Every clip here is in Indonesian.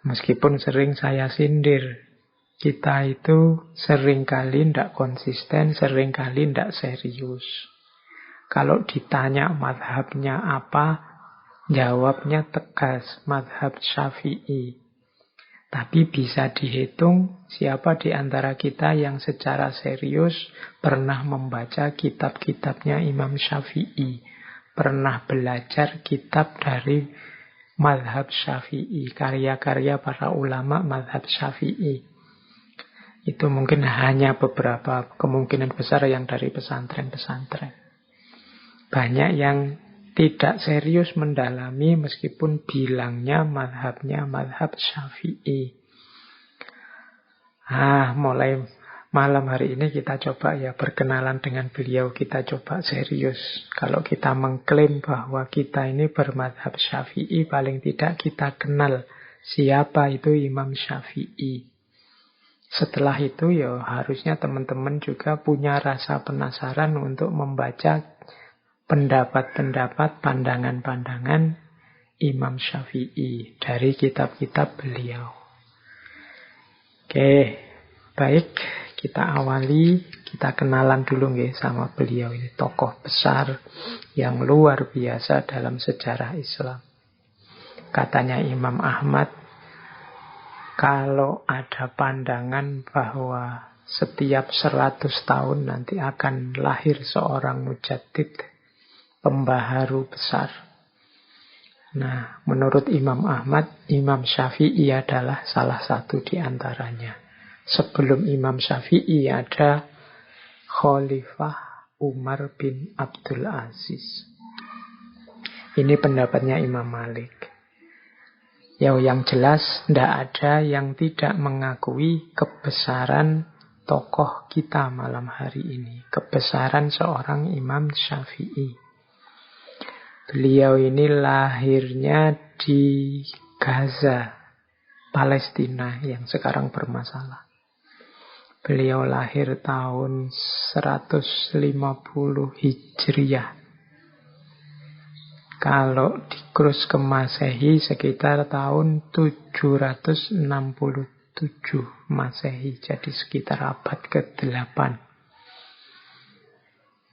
Meskipun sering saya sindir, kita itu seringkali tidak konsisten, seringkali tidak serius. Kalau ditanya mazhabnya apa, jawabnya tegas, mazhab Syafi'i. Tapi bisa dihitung siapa di antara kita yang secara serius pernah membaca kitab-kitabnya Imam Syafi'i, pernah belajar kitab dari mazhab Syafi'i, karya-karya para ulama mazhab Syafi'i. Itu mungkin hanya beberapa, kemungkinan besar yang dari pesantren-pesantren. Banyak yang tidak serius mendalami meskipun bilangnya mazhabnya mazhab Syafi'i. Mulai malam hari ini kita coba ya berkenalan dengan beliau, kita coba serius. Kalau kita mengklaim bahwa kita ini bermadhab Syafi'i, paling tidak kita kenal siapa itu Imam Syafi'i. Setelah itu ya harusnya teman-teman juga punya rasa penasaran untuk membaca pendapat-pendapat, pandangan-pandangan Imam Syafi'i dari kitab-kitab beliau. Oke, baik, kita awali, kita kenalan dulu nggih sama beliau ini, tokoh besar yang luar biasa dalam sejarah Islam. Katanya Imam Ahmad, kalau ada pandangan bahwa setiap 100 tahun nanti akan lahir seorang mujaddid, pembaharu besar. Nah, menurut Imam Ahmad, Imam Syafi'i adalah salah satu di antaranya. Sebelum Imam Syafi'i ada Khalifah Umar bin Abdul Aziz. Ini pendapatnya Imam Malik. Yang jelas, tidak ada yang tidak mengakui kebesaran tokoh kita malam hari ini. Kebesaran seorang Imam Syafi'i. Beliau ini lahirnya di Gaza, Palestina yang sekarang bermasalah. Beliau lahir tahun 150 Hijriah. Kalau dikrus ke Masehi sekitar tahun 767 Masehi. Jadi sekitar abad ke-8.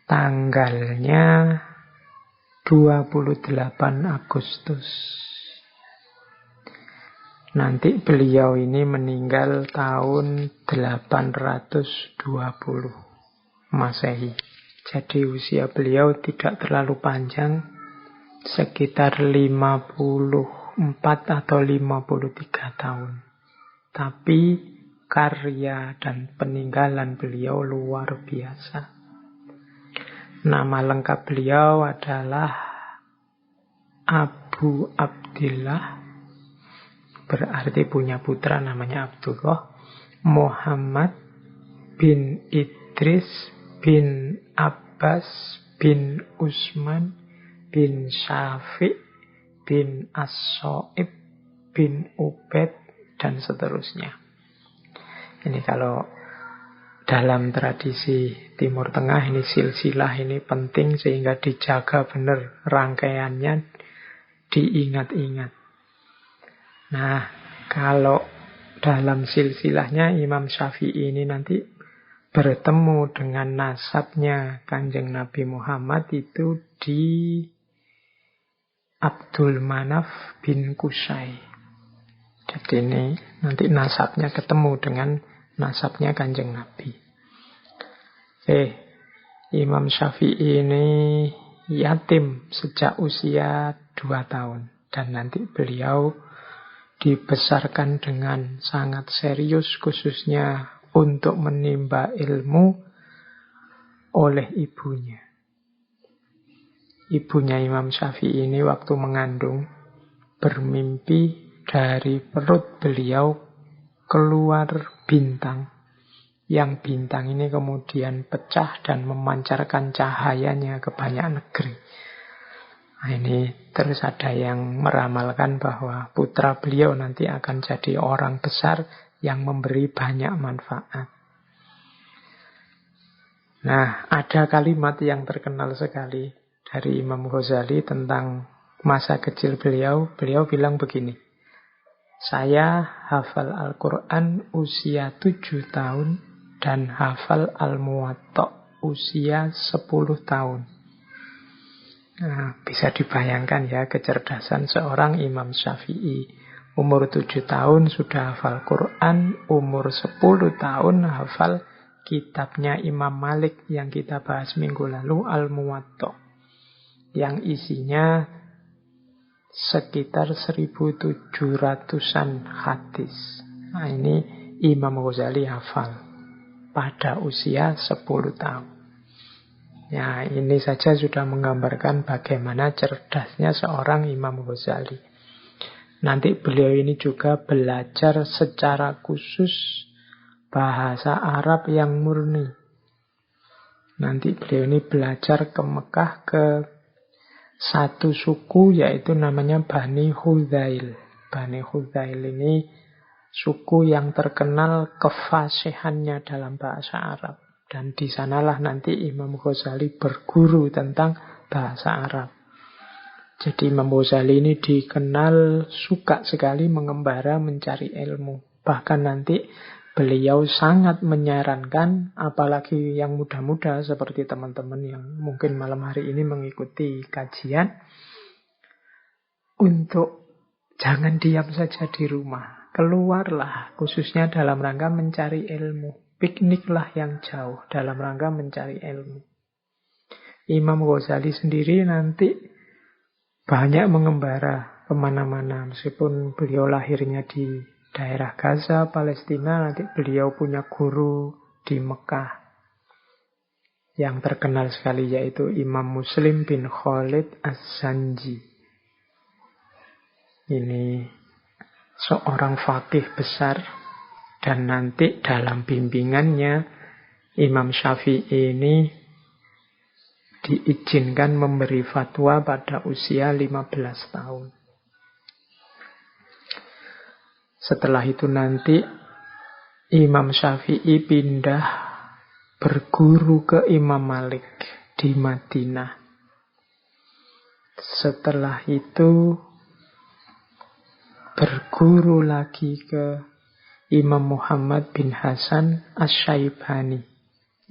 Tanggalnya 28 Agustus. Nanti beliau ini meninggal tahun 820 Masehi. Jadi usia beliau tidak terlalu panjang, sekitar 54 atau 53 tahun. Tapi karya dan peninggalan beliau luar biasa. Nama lengkap beliau adalah Abu Abdillah, berarti punya putra namanya Abdullah, Muhammad bin Idris bin Abbas bin Utsman bin Syafi' bin As-So'ib bin Ubaid dan seterusnya. Ini kalau dalam tradisi Timur Tengah ini silsilah ini penting sehingga dijaga benar rangkaiannya, diingat-ingat. Nah, kalau dalam silsilahnya Imam Syafi'i ini nanti bertemu dengan nasabnya Kanjeng Nabi Muhammad itu di Abdul Manaf bin Qusay. Jadi ini nanti nasabnya ketemu dengan nasabnya Kanjeng Nabi. Imam Syafi'i ini yatim sejak usia 2 tahun. Dan nanti beliau dibesarkan dengan sangat serius, khususnya untuk menimba ilmu oleh ibunya. Ibunya Imam Syafi'i ini waktu mengandung bermimpi dari perut beliau keluar bintang. Yang bintang ini kemudian pecah dan memancarkan cahayanya ke banyak negeri. Nah, ini terus ada yang meramalkan bahwa putra beliau nanti akan jadi orang besar yang memberi banyak manfaat. Nah, ada kalimat yang terkenal sekali dari Imam Ghazali tentang masa kecil beliau. Beliau bilang begini, Saya hafal Al-Quran usia 7 tahun dan hafal Al-Muwatta usia 10 tahun. Nah, bisa dibayangkan ya kecerdasan seorang Imam Syafi'i. Umur 7 tahun sudah hafal Quran, umur 10 tahun hafal kitabnya Imam Malik yang kita bahas minggu lalu, Al-Muwatta. Yang isinya sekitar 1.700-an hadis. Nah, ini Imam Ghazali hafal pada usia 10 tahun. Ya, ini saja sudah menggambarkan bagaimana cerdasnya seorang Imam Ghazali. Nanti beliau ini juga belajar secara khusus bahasa Arab yang murni. Nanti beliau ini belajar ke Mekah ke satu suku, yaitu namanya Bani Hudzail. Bani Hudzail ini suku yang terkenal kefasihannya dalam bahasa Arab. Dan di sanalah nanti Imam Ghazali berguru tentang bahasa Arab. Jadi Imam Ghazali ini dikenal suka sekali mengembara mencari ilmu. Bahkan nanti beliau sangat menyarankan, apalagi yang muda-muda seperti teman-teman yang mungkin malam hari ini mengikuti kajian, untuk jangan diam saja di rumah. Keluarlah, khususnya dalam rangka mencari ilmu. Pikniklah yang jauh dalam rangka mencari ilmu. Imam Ghazali sendiri nanti banyak mengembara kemana-mana. Meskipun beliau lahirnya di daerah Gaza, Palestina, nanti beliau punya guru di Mekah yang terkenal sekali, yaitu Imam Muslim bin Khalid Az-Zanji. Ini seorang faqih besar, dan nanti dalam bimbingannya Imam Syafi'i ini diizinkan memberi fatwa pada usia 15 tahun. Setelah itu nanti Imam Syafi'i pindah berguru ke Imam Malik di Madinah. Setelah itu berguru lagi ke Imam Muhammad bin Hasan Asy-Syaibani.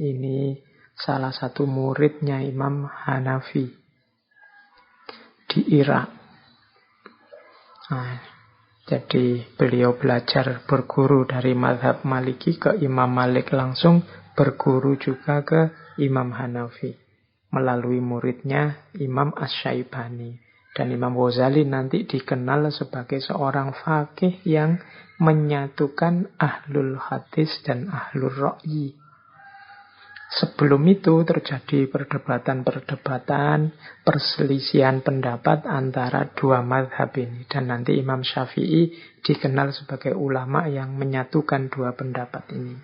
Ini salah satu muridnya Imam Hanafi di Irak. Nah, jadi beliau belajar berguru dari mazhab Maliki ke Imam Malik, langsung berguru juga ke Imam Hanafi melalui muridnya Imam Asy-Syaibani. Dan Imam Ghazali nanti dikenal sebagai seorang faqih yang menyatukan ahlul hadis dan ahlul ra'yi. Sebelum itu terjadi perdebatan-perdebatan, perselisihan pendapat antara dua mazhab ini. Dan nanti Imam Syafi'i dikenal sebagai ulama yang menyatukan dua pendapat ini.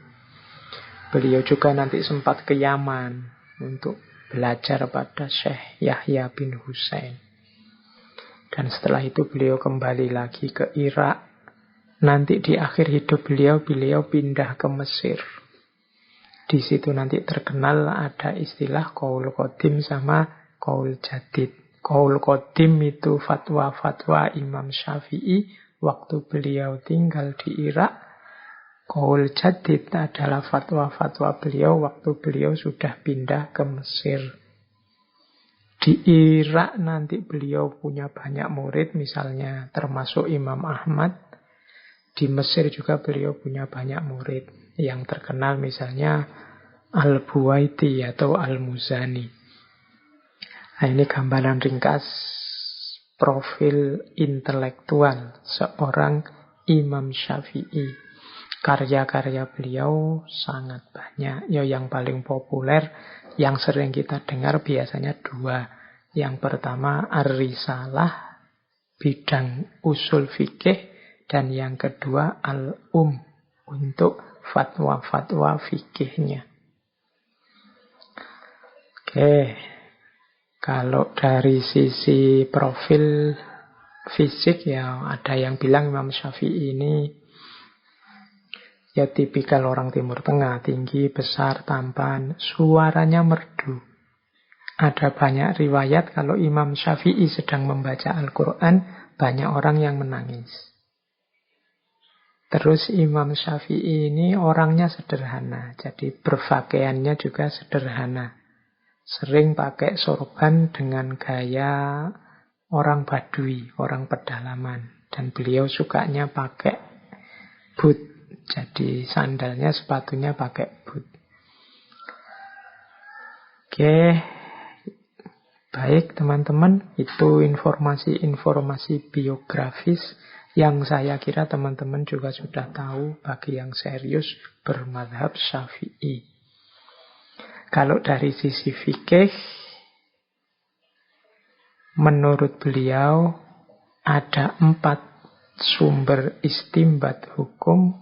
Beliau juga nanti sempat ke Yaman untuk belajar pada Syekh Yahya bin Husain. Dan setelah itu beliau kembali lagi ke Irak. Nanti di akhir hidup beliau pindah ke Mesir. Di situ nanti terkenal ada istilah qaul qadim sama qaul jadid. Qaul qadim itu fatwa-fatwa Imam Syafi'i waktu beliau tinggal di Irak. Qaul jadid adalah fatwa-fatwa beliau waktu beliau sudah pindah ke Mesir. Di Irak nanti beliau punya banyak murid, misalnya termasuk Imam Ahmad. Di Mesir juga beliau punya banyak murid. Yang terkenal misalnya Al-Buwaiti atau Al-Muzani. Nah, ini gambaran ringkas profil intelektual seorang Imam Syafi'i. Karya-karya beliau sangat banyak. Yang paling populer, yang sering kita dengar biasanya dua. Yang pertama Ar-Risalah, bidang usul fikih. Dan yang kedua Al-Um, untuk fatwa-fatwa fikihnya. Oke, kalau dari sisi profil fisik ya ada yang bilang Imam Syafi'i ini ya tipikal orang Timur Tengah, tinggi, besar, tampan, suaranya merdu. Ada banyak riwayat kalau Imam Syafi'i sedang membaca Al-Quran, banyak orang yang menangis. Terus Imam Syafi'i ini orangnya sederhana, jadi berpakaiannya juga sederhana. Sering pakai sorban dengan gaya orang Badui, orang pedalaman. Dan beliau sukanya pakai boot. Jadi sandalnya, sepatunya pakai boot. Oke, baik teman-teman. Itu informasi-informasi biografis yang saya kira teman-teman juga sudah tahu bagi yang serius bermadhab Syafi'i. Kalau dari sisi fikih, menurut beliau ada 4 sumber istimbat hukum.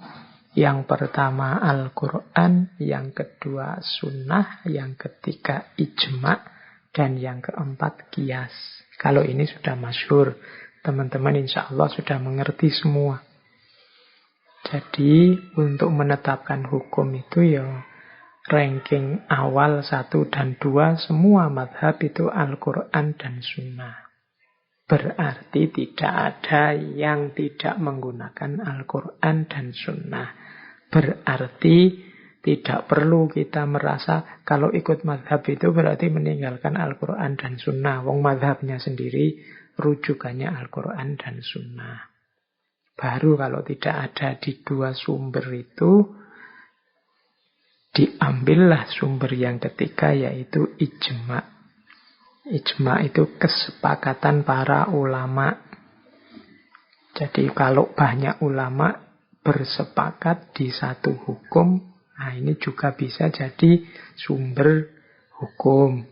Yang pertama Al-Quran, yang kedua Sunnah, yang ketiga Ijma', dan yang keempat Qiyas. Kalau ini sudah masyhur, teman-teman insya Allah sudah mengerti semua. Jadi untuk menetapkan hukum itu ya ranking awal 1 dan 2 semua madhab itu Al-Quran dan Sunnah. Berarti tidak ada yang tidak menggunakan Al-Quran dan Sunnah. Berarti tidak perlu kita merasa kalau ikut madhab itu berarti meninggalkan Al-Quran dan Sunnah. Wong madhabnya sendiri rujukannya Al-Quran dan Sunnah. Baru kalau tidak ada di 2 sumber itu, diambillah sumber yang ketiga yaitu ijma'. Ijma' itu kesepakatan para ulama. Jadi kalau banyak ulama bersepakat di satu hukum, nah ini juga bisa jadi sumber hukum.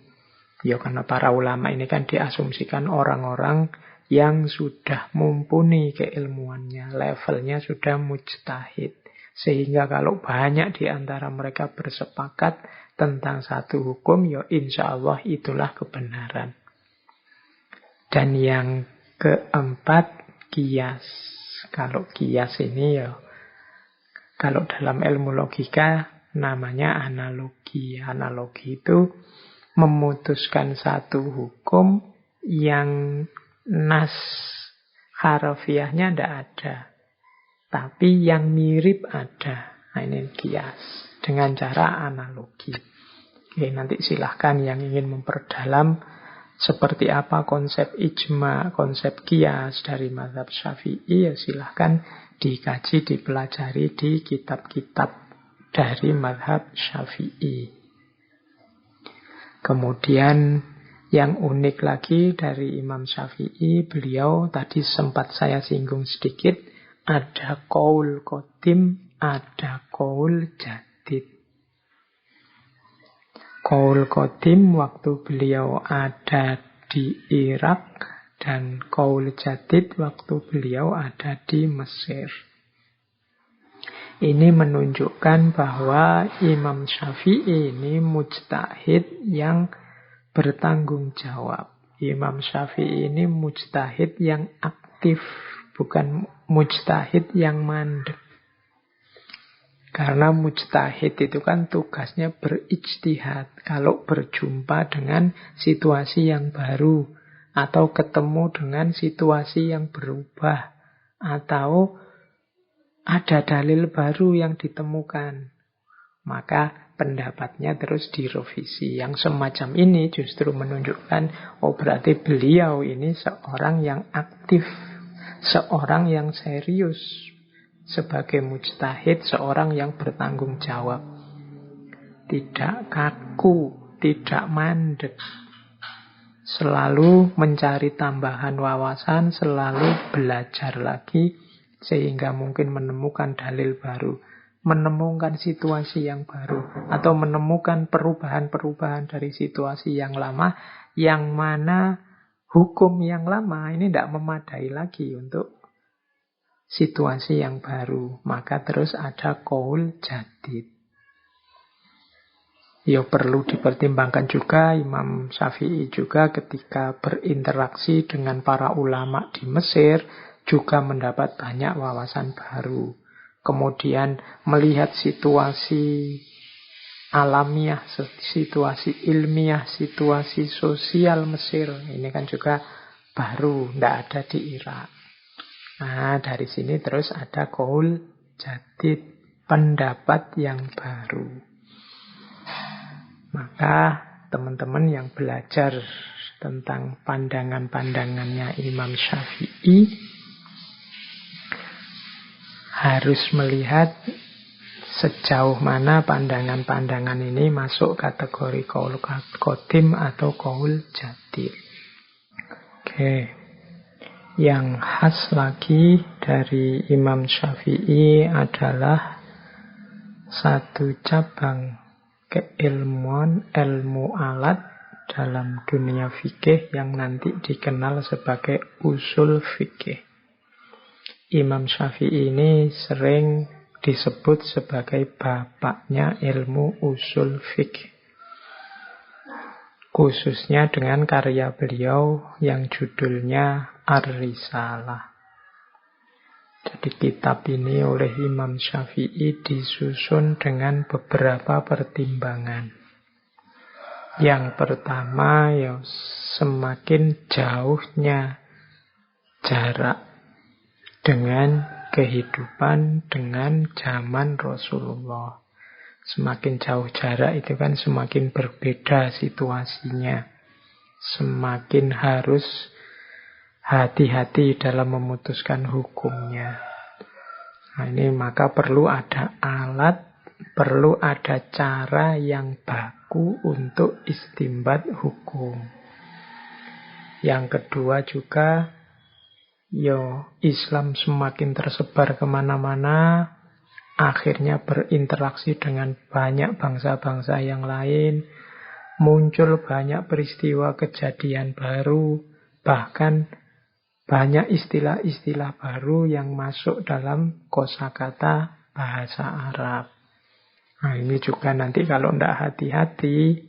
Ya karena para ulama ini kan diasumsikan orang-orang yang sudah mumpuni keilmuannya, levelnya sudah mujtahid. Sehingga kalau banyak di antara mereka bersepakat tentang satu hukum, ya insya Allah itulah kebenaran. Dan yang keempat, qiyas. Kalau qiyas ini ya, kalau dalam ilmu logika namanya analogi. Analogi itu memutuskan satu hukum yang nas harfiahnya tidak ada, tapi yang mirip ada. Nah, ini qiyas dengan cara analogi. Oke, nanti silahkan yang ingin memperdalam seperti apa konsep ijma, konsep qiyas dari mazhab Syafi'i, ya silahkan dikaji, dipelajari di kitab-kitab dari mazhab Syafi'i. Kemudian yang unik lagi dari Imam Syafi'i, beliau tadi sempat saya singgung sedikit, ada qaul qadim, ada qaul jadid. Qaul qadim waktu beliau ada di Irak, dan qaul jadid waktu beliau ada di Mesir. Ini menunjukkan bahwa Imam Syafi'i ini mujtahid yang bertanggung jawab. Imam Syafi'i ini mujtahid yang aktif, bukan mujtahid yang mandek. Karena mujtahid itu kan tugasnya berijtihad. Kalau berjumpa dengan situasi yang baru, atau ketemu dengan situasi yang berubah, atau ada dalil baru yang ditemukan, maka pendapatnya terus direvisi. Yang semacam ini justru menunjukkan, oh berarti beliau ini seorang yang aktif, seorang yang serius. Sebagai mujtahid, seorang yang bertanggung jawab. Tidak kaku, tidak mandek. Selalu mencari tambahan wawasan, selalu belajar lagi, sehingga mungkin menemukan dalil baru, menemukan situasi yang baru, atau menemukan perubahan-perubahan dari situasi yang lama, yang mana hukum yang lama ini tidak memadai lagi untuk situasi yang baru. Maka terus ada qaul jadid. Ya perlu dipertimbangkan juga Imam Syafi'i juga ketika berinteraksi dengan para ulama di Mesir juga mendapat banyak wawasan baru. Kemudian melihat situasi alamiah, situasi ilmiah, situasi sosial Mesir. Ini kan juga baru, tidak ada di Irak. Nah, dari sini terus ada qaul jadid, pendapat yang baru. Maka teman-teman yang belajar tentang pandangan-pandangannya Imam Syafi'i harus melihat sejauh mana pandangan-pandangan ini masuk kategori qaul qadim atau qaul jadid. Oke. Yang khas lagi dari Imam Syafi'i adalah satu cabang keilmuan, ilmu alat dalam dunia fikih yang nanti dikenal sebagai usul fikih. Imam Syafi'i ini sering disebut sebagai bapaknya ilmu usul fikih. Khususnya dengan karya beliau yang judulnya Ar-Risalah. Jadi kitab ini oleh Imam Syafi'i disusun dengan beberapa pertimbangan. Yang pertama, ya semakin jauhnya jarak dengan kehidupan, dengan zaman Rasulullah. Semakin jauh jarak itu kan semakin berbeda situasinya. Semakin harus hati-hati dalam memutuskan hukumnya. Nah, ini maka perlu ada alat, perlu ada cara yang baku untuk istinbat hukum. Yang kedua juga, Islam semakin tersebar kemana-mana, akhirnya berinteraksi dengan banyak bangsa-bangsa yang lain, muncul banyak peristiwa kejadian baru, bahkan banyak istilah-istilah baru yang masuk dalam kosakata bahasa Arab. Nah, ini juga nanti kalau tidak hati-hati,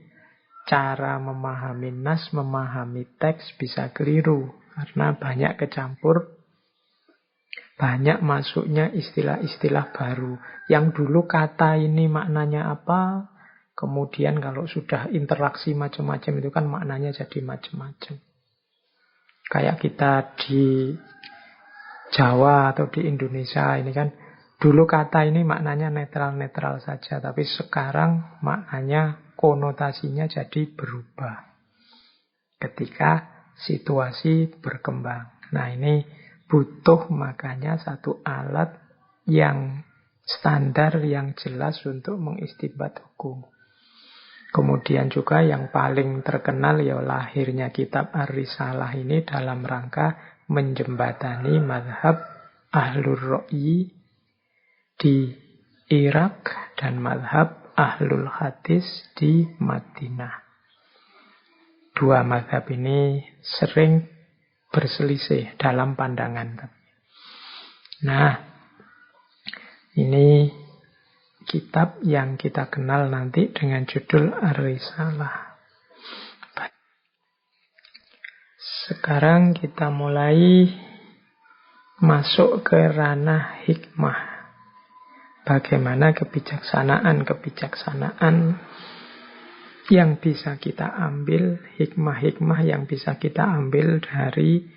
cara memahami nas, memahami teks bisa keliru. Karena banyak kecampur, banyak masuknya istilah-istilah baru. Yang dulu kata ini maknanya apa, kemudian kalau sudah interaksi macam-macam itu kan maknanya jadi macam-macam. Kayak kita di Jawa atau di Indonesia ini kan, dulu kata ini maknanya netral-netral saja, tapi sekarang maknanya, konotasinya jadi berubah ketika situasi berkembang. Nah, ini butuh makanya satu alat yang standar, yang jelas untuk mengistinbat hukum. Kemudian juga yang paling terkenal ya lahirnya kitab Ar-Risalah ini dalam rangka menjembatani mazhab Ahlur Ra'yi di Irak dan mazhab Ahlul Hadis di Madinah. Dua mazhab ini sering berselisih dalam pandangan. Nah, ini kitab yang kita kenal nanti dengan judul Ar-Risalah. Sekarang kita mulai masuk ke ranah hikmah. Bagaimana kebijaksanaan yang bisa kita ambil, hikmah-hikmah yang bisa kita ambil dari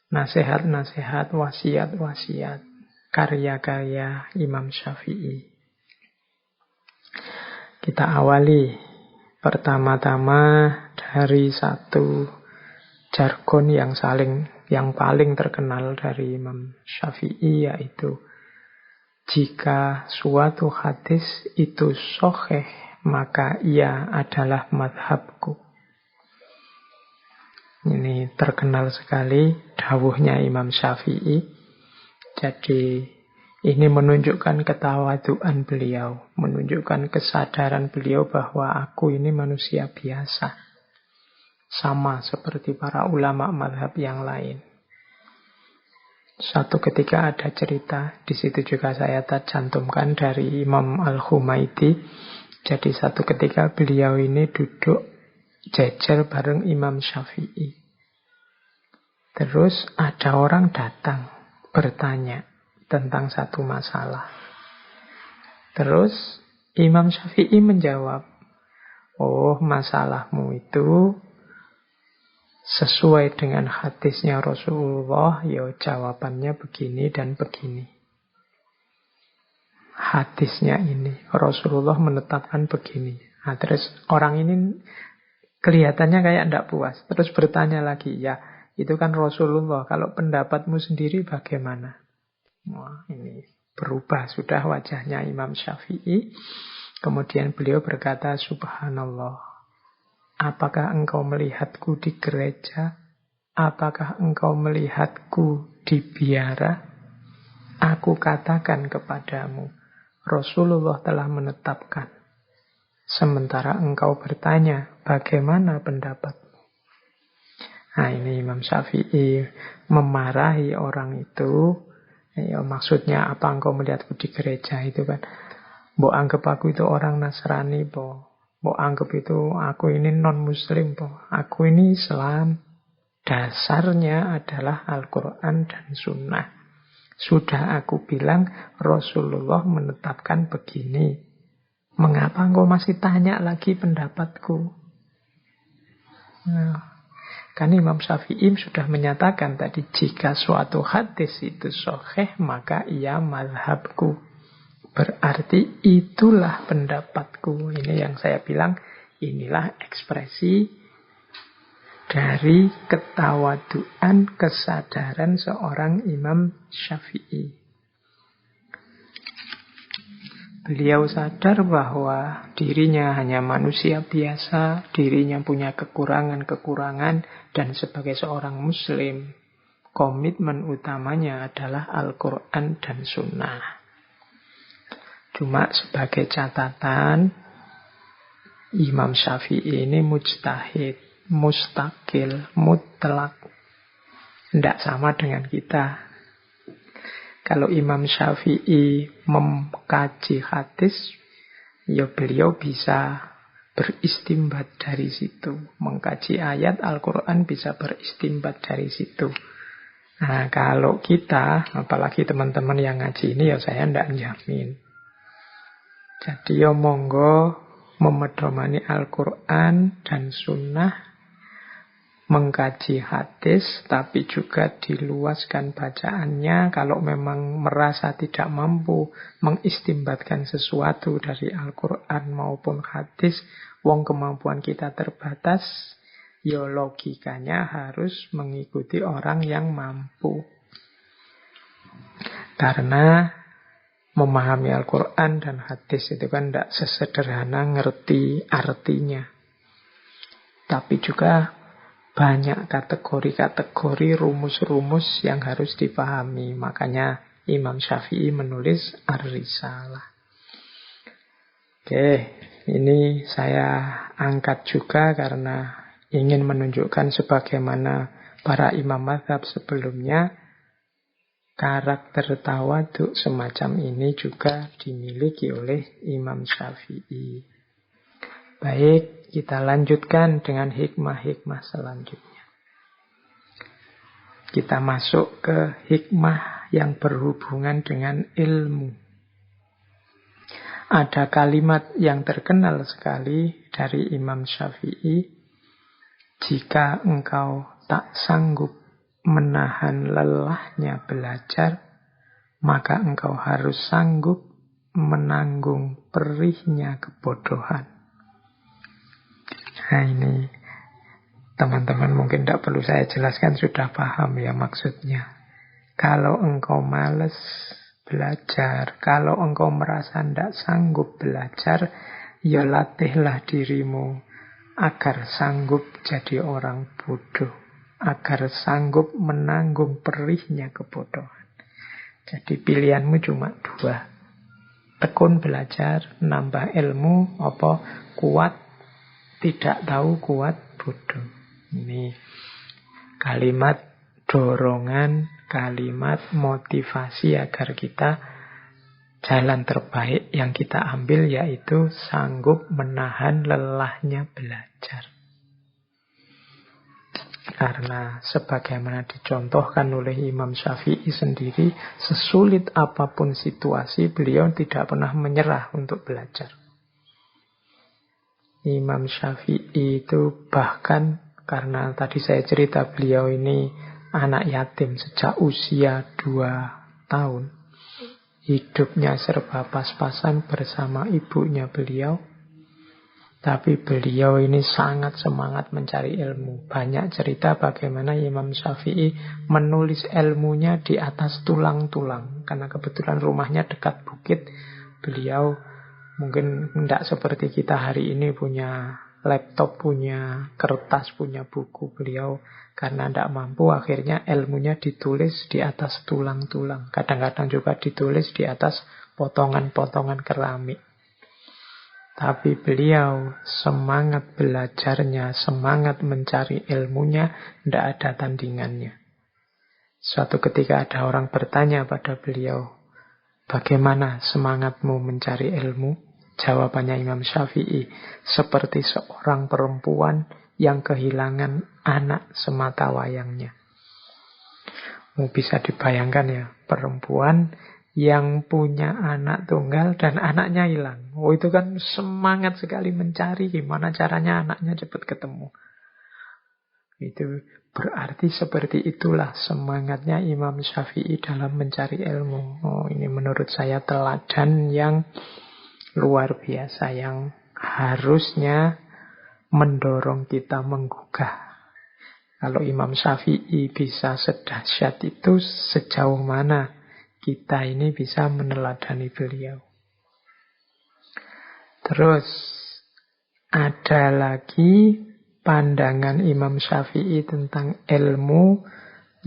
nasihat-nasihat, wasiat-wasiat, karya-karya Imam Syafi'i. Kita awali pertama-tama dari satu jargon yang paling terkenal dari Imam Syafi'i, yaitu jika suatu hadis itu sahih, maka ia adalah madhabku. Ini terkenal sekali dawuhnya Imam Syafi'i. Jadi ini menunjukkan ketawaduan beliau, menunjukkan kesadaran beliau bahwa aku ini manusia biasa, sama seperti para ulama madhab yang lain. Suatu ketika ada cerita, di situ juga saya cantumkan dari Imam Al-Humaidi. Jadi satu ketika beliau ini duduk jejer bareng Imam Syafi'i. Terus ada orang datang bertanya tentang satu masalah. Terus Imam Syafi'i menjawab, oh, masalahmu itu sesuai dengan hadisnya Rasulullah, ya jawabannya begini dan begini. hadisnya ini. Rasulullah menetapkan begini. Nah, terus orang ini kelihatannya kayak tidak puas. Terus bertanya lagi, ya itu kan Rasulullah. Kalau pendapatmu sendiri bagaimana? Wah, ini berubah sudah wajahnya Imam Syafi'i. Kemudian beliau berkata, Subhanallah, apakah engkau melihatku di gereja? Apakah engkau melihatku di biara? Aku katakan kepadamu, Rasulullah telah menetapkan. Sementara engkau bertanya, bagaimana pendapatmu? Nah, ini Imam Syafi'i memarahi orang itu. Ya, maksudnya, apa engkau melihatku di gereja itu kan? Mbok anggap aku itu orang Nasrani, mbok anggap itu aku ini non-muslim, aku ini Islam. Dasarnya adalah Al-Quran dan Sunnah. Sudah aku bilang Rasulullah menetapkan begini. Mengapa engkau masih tanya lagi pendapatku? Nah, kan Imam Syafi'i sudah menyatakan tadi, jika suatu hadis itu sahih, maka ia mazhabku. Berarti itulah pendapatku. Ini yang saya bilang, inilah ekspresi dari ketawaduan, kesadaran seorang Imam Syafi'i. Beliau sadar bahwa dirinya hanya manusia biasa, dirinya punya kekurangan-kekurangan, dan sebagai seorang Muslim, komitmen utamanya adalah Al-Quran dan Sunnah. Cuma sebagai catatan, Imam Syafi'i ini mujtahid, mustaqil, mutlak. Tidak sama dengan kita. Kalau Imam Syafi'i mengkaji hadis, ya beliau bisa beristimbat dari situ. Mengkaji ayat Al-Quran bisa beristimbat dari situ. Nah, kalau kita, apalagi teman-teman yang ngaji ini, ya saya tidak jamin. Jadi ya monggo memedomani Al-Quran dan Sunnah, mengkaji hadis, tapi juga diluaskan bacaannya. Kalau memang merasa tidak mampu mengistimbatkan sesuatu dari Al-Quran maupun hadis, wong kemampuan kita terbatas, ya logikanya harus mengikuti orang yang mampu. Karena memahami Al-Quran dan hadis itu kan tidak sesederhana ngerti artinya. Tapi juga banyak kategori-kategori, rumus-rumus yang harus dipahami. Makanya Imam Syafi'i menulis Ar-Risalah. Oke, ini saya angkat juga karena ingin menunjukkan sebagaimana para imam mazhab sebelumnya, karakter tawaduk semacam ini juga dimiliki oleh Imam Syafi'i. Baik, kita lanjutkan dengan hikmah-hikmah selanjutnya. Kita masuk ke hikmah yang berhubungan dengan ilmu. Ada kalimat yang terkenal sekali dari Imam Syafi'i, jika engkau tak sanggup menahan lelahnya belajar, maka engkau harus sanggup menanggung perihnya kebodohan. Nah, ini teman-teman mungkin tidak perlu saya jelaskan, sudah paham ya maksudnya. Kalau engkau malas belajar, kalau engkau merasa tidak sanggup belajar, ya latihlah dirimu agar sanggup jadi orang bodoh, agar sanggup menanggung perihnya kebodohan. Jadi pilihanmu cuma dua. Tekun belajar, nambah ilmu, apa kuat tidak tahu, kuat bodoh. Ini kalimat dorongan, kalimat motivasi agar kita jalan terbaik yang kita ambil yaitu sanggup menahan lelahnya belajar. Karena sebagaimana dicontohkan oleh Imam Syafi'i sendiri, sesulit apapun situasi, beliau tidak pernah menyerah untuk belajar. Imam Syafi'i itu bahkan, karena tadi saya cerita beliau ini anak yatim sejak usia 2 tahun. hidupnya serba pas-pasan bersama ibunya beliau. Tapi beliau ini sangat semangat mencari ilmu. Banyak cerita bagaimana Imam Syafi'i menulis ilmunya di atas tulang-tulang. Karena kebetulan rumahnya dekat bukit. Beliau mungkin tidak seperti kita hari ini punya laptop, punya kertas, punya buku. Beliau karena tidak mampu akhirnya ilmunya ditulis di atas tulang-tulang. Kadang-kadang juga ditulis di atas potongan-potongan keramik. Tapi beliau semangat belajarnya, semangat mencari ilmunya, tidak ada tandingannya. Suatu ketika ada orang bertanya pada beliau, bagaimana semangatmu mencari ilmu? Jawabannya Imam Syafi'i, seperti seorang perempuan yang kehilangan anak semata wayangnya. Bisa dibayangkan ya, perempuan yang punya anak tunggal dan anaknya hilang. Oh, itu kan semangat sekali mencari gimana caranya anaknya cepat ketemu. Itu berarti seperti itulah semangatnya Imam Syafi'i dalam mencari ilmu. Oh, ini menurut saya teladan yang luar biasa, yang harusnya mendorong kita menggugah. Kalau Imam Syafi'i bisa sedahsyat itu, sejauh mana kita ini bisa meneladani beliau. Terus ada lagi pandangan Imam Syafi'i tentang ilmu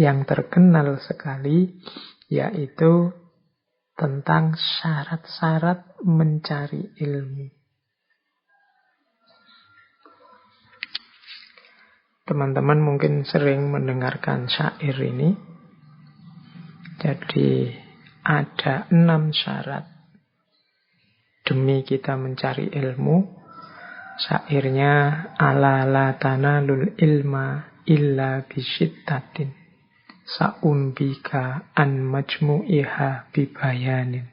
yang terkenal sekali, yaitu tentang syarat-syarat mencari ilmu. Teman-teman mungkin sering mendengarkan syair ini. Jadi ada 6 syarat demi kita mencari ilmu. Syairnya, ala la tanalul ilma illa bisyiddatin sa'umbika an majmu'iha bibayanin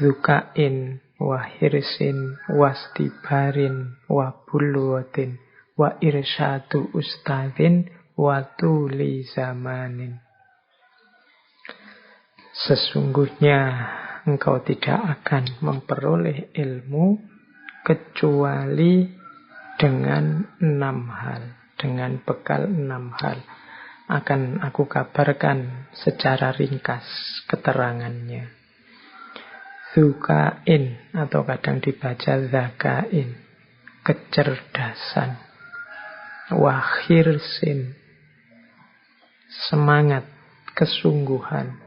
zukain wa hirsin wastibarin wa bulwatin wa irsyadu ustadhin wa tuli zamanin. Sesungguhnya engkau tidak akan memperoleh ilmu kecuali dengan 6 hal. Dengan bekal 6 hal. Akan aku kabarkan secara ringkas keterangannya. Zukain, atau kadang dibaca zakain, kecerdasan. Wahirsin, semangat, kesungguhan.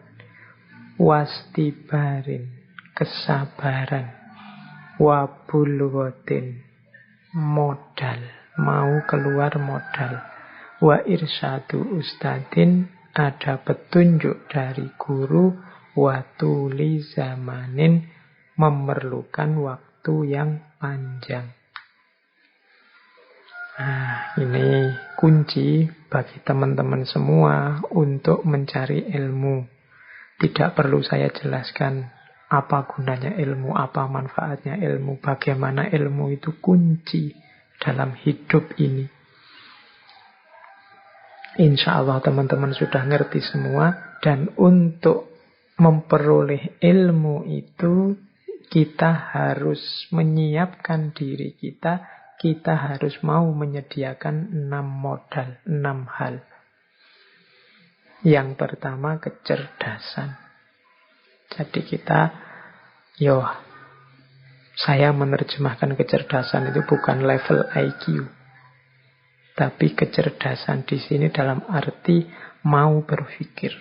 Wastibarin, kesabaran. Wabulwatin, modal, mau keluar modal. Wa irsyadu ustadin, ada petunjuk dari guru. Wa tuli zamanin, memerlukan waktu yang panjang. Nah, ini kunci bagi teman-teman semua untuk mencari ilmu. Tidak perlu saya jelaskan apa gunanya ilmu, apa manfaatnya ilmu, bagaimana ilmu itu kunci dalam hidup ini. Insya Allah teman-teman sudah ngerti semua. Dan untuk memperoleh ilmu itu, kita harus menyiapkan diri kita. Kita harus mau menyediakan 6 modal, 6 hal. Yang pertama, kecerdasan. Jadi saya menerjemahkan kecerdasan itu bukan level IQ. Tapi kecerdasan di sini dalam arti mau berpikir.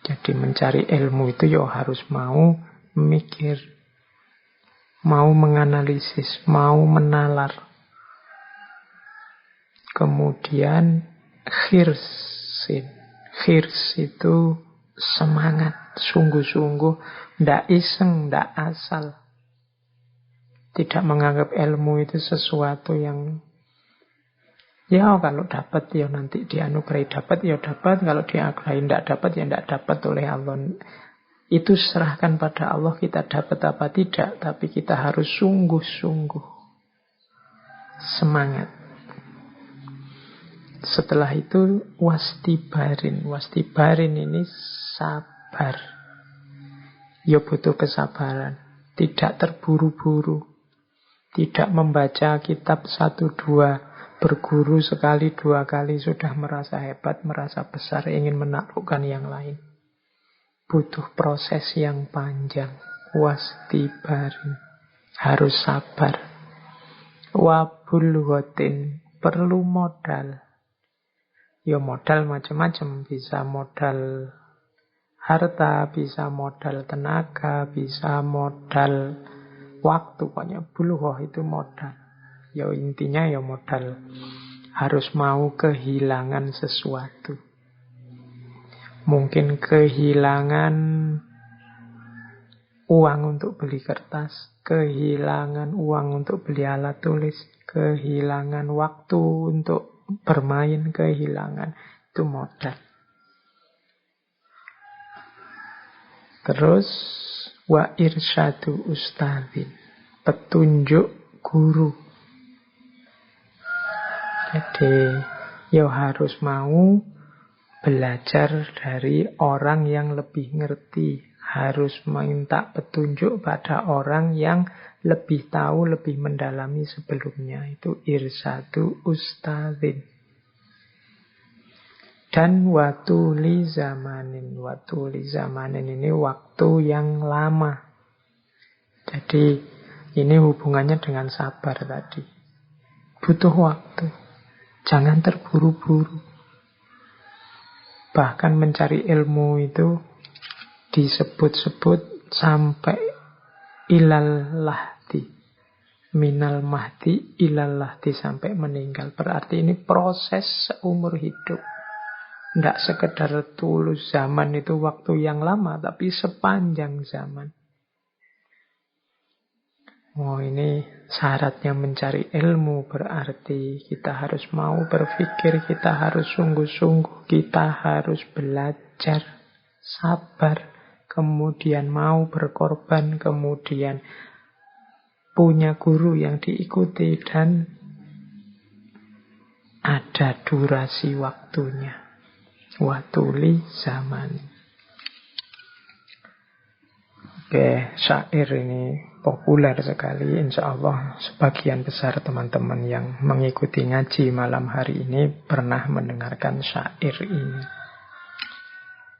Jadi mencari ilmu itu harus mau mikir, mau menganalisis, mau menalar. Kemudian khirsin. Khirs itu semangat, sungguh-sungguh, ndak iseng, ndak asal. Tidak menganggap ilmu itu sesuatu yang kalau dapat nanti dianugerahi dapat dapat, kalau dianugerahi ndak dapat ndak dapat oleh Allah. Itu serahkan pada Allah, kita dapat apa tidak, tapi kita harus sungguh-sungguh semangat. Setelah itu wastibarin. Wastibarin ini sabar. Ya butuh kesabaran. Tidak terburu-buru. Tidak membaca kitab 1-2. Berguru sekali 2 kali sudah merasa hebat, merasa besar, ingin menaklukkan yang lain. Butuh proses yang panjang. Wastibarin. Harus sabar. Wabulghotin. Perlu modal. Ya modal macam-macam. Bisa modal harta, bisa modal tenaga, bisa modal waktu. Pokoknya bulghoh itu modal. Ya intinya ya modal. Harus mau kehilangan sesuatu. Mungkin kehilangan uang untuk beli kertas, kehilangan uang untuk beli alat tulis, kehilangan waktu untuk bermain, kehilangan. Itu modal. Terus wa irsyadu ustadzin. Petunjuk guru. Jadi ya harus mau belajar dari orang yang lebih ngerti. Harus minta petunjuk pada orang yang lebih tahu, lebih mendalami sebelumnya. Itu irsadu ustadzin. Dan watuli zamanin. Watuli zamanin ini waktu yang lama. Jadi ini hubungannya dengan sabar tadi. Butuh waktu. Jangan terburu-buru. Bahkan mencari ilmu itu disebut-sebut sampai ilal lahdi. Minal mahdi ilal lahdi, sampai meninggal. Berarti ini proses seumur hidup. Tidak sekedar tulus zaman itu waktu yang lama, tapi sepanjang zaman. Oh, ini syaratnya mencari ilmu, berarti kita harus mau berpikir, kita harus sungguh-sungguh, kita harus belajar, sabar, kemudian mau berkorban, kemudian punya guru yang diikuti, dan ada durasi waktunya. Watuli zaman. Oke, syair ini populer sekali. Insya Allah sebagian besar teman-teman yang mengikuti ngaji malam hari ini pernah mendengarkan syair ini.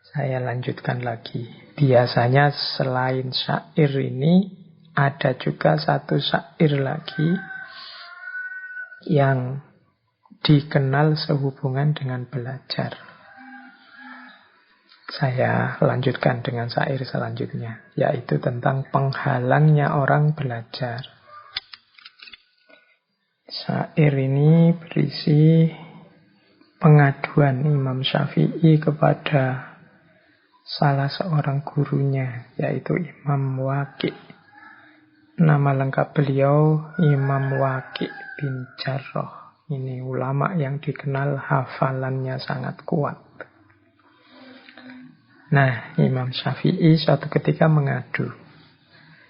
Saya lanjutkan lagi. Biasanya selain syair ini ada juga satu syair lagi yang dikenal sehubungan dengan belajar. Saya lanjutkan dengan syair selanjutnya, yaitu tentang penghalangnya orang belajar. Syair ini berisi pengaduan Imam Syafi'i kepada salah seorang gurunya, yaitu Imam Waqi'. Nama lengkap beliau Imam Waqi' bin Jarrah. Ini ulama yang dikenal hafalannya sangat kuat. Nah, Imam Syafi'i suatu ketika mengadu.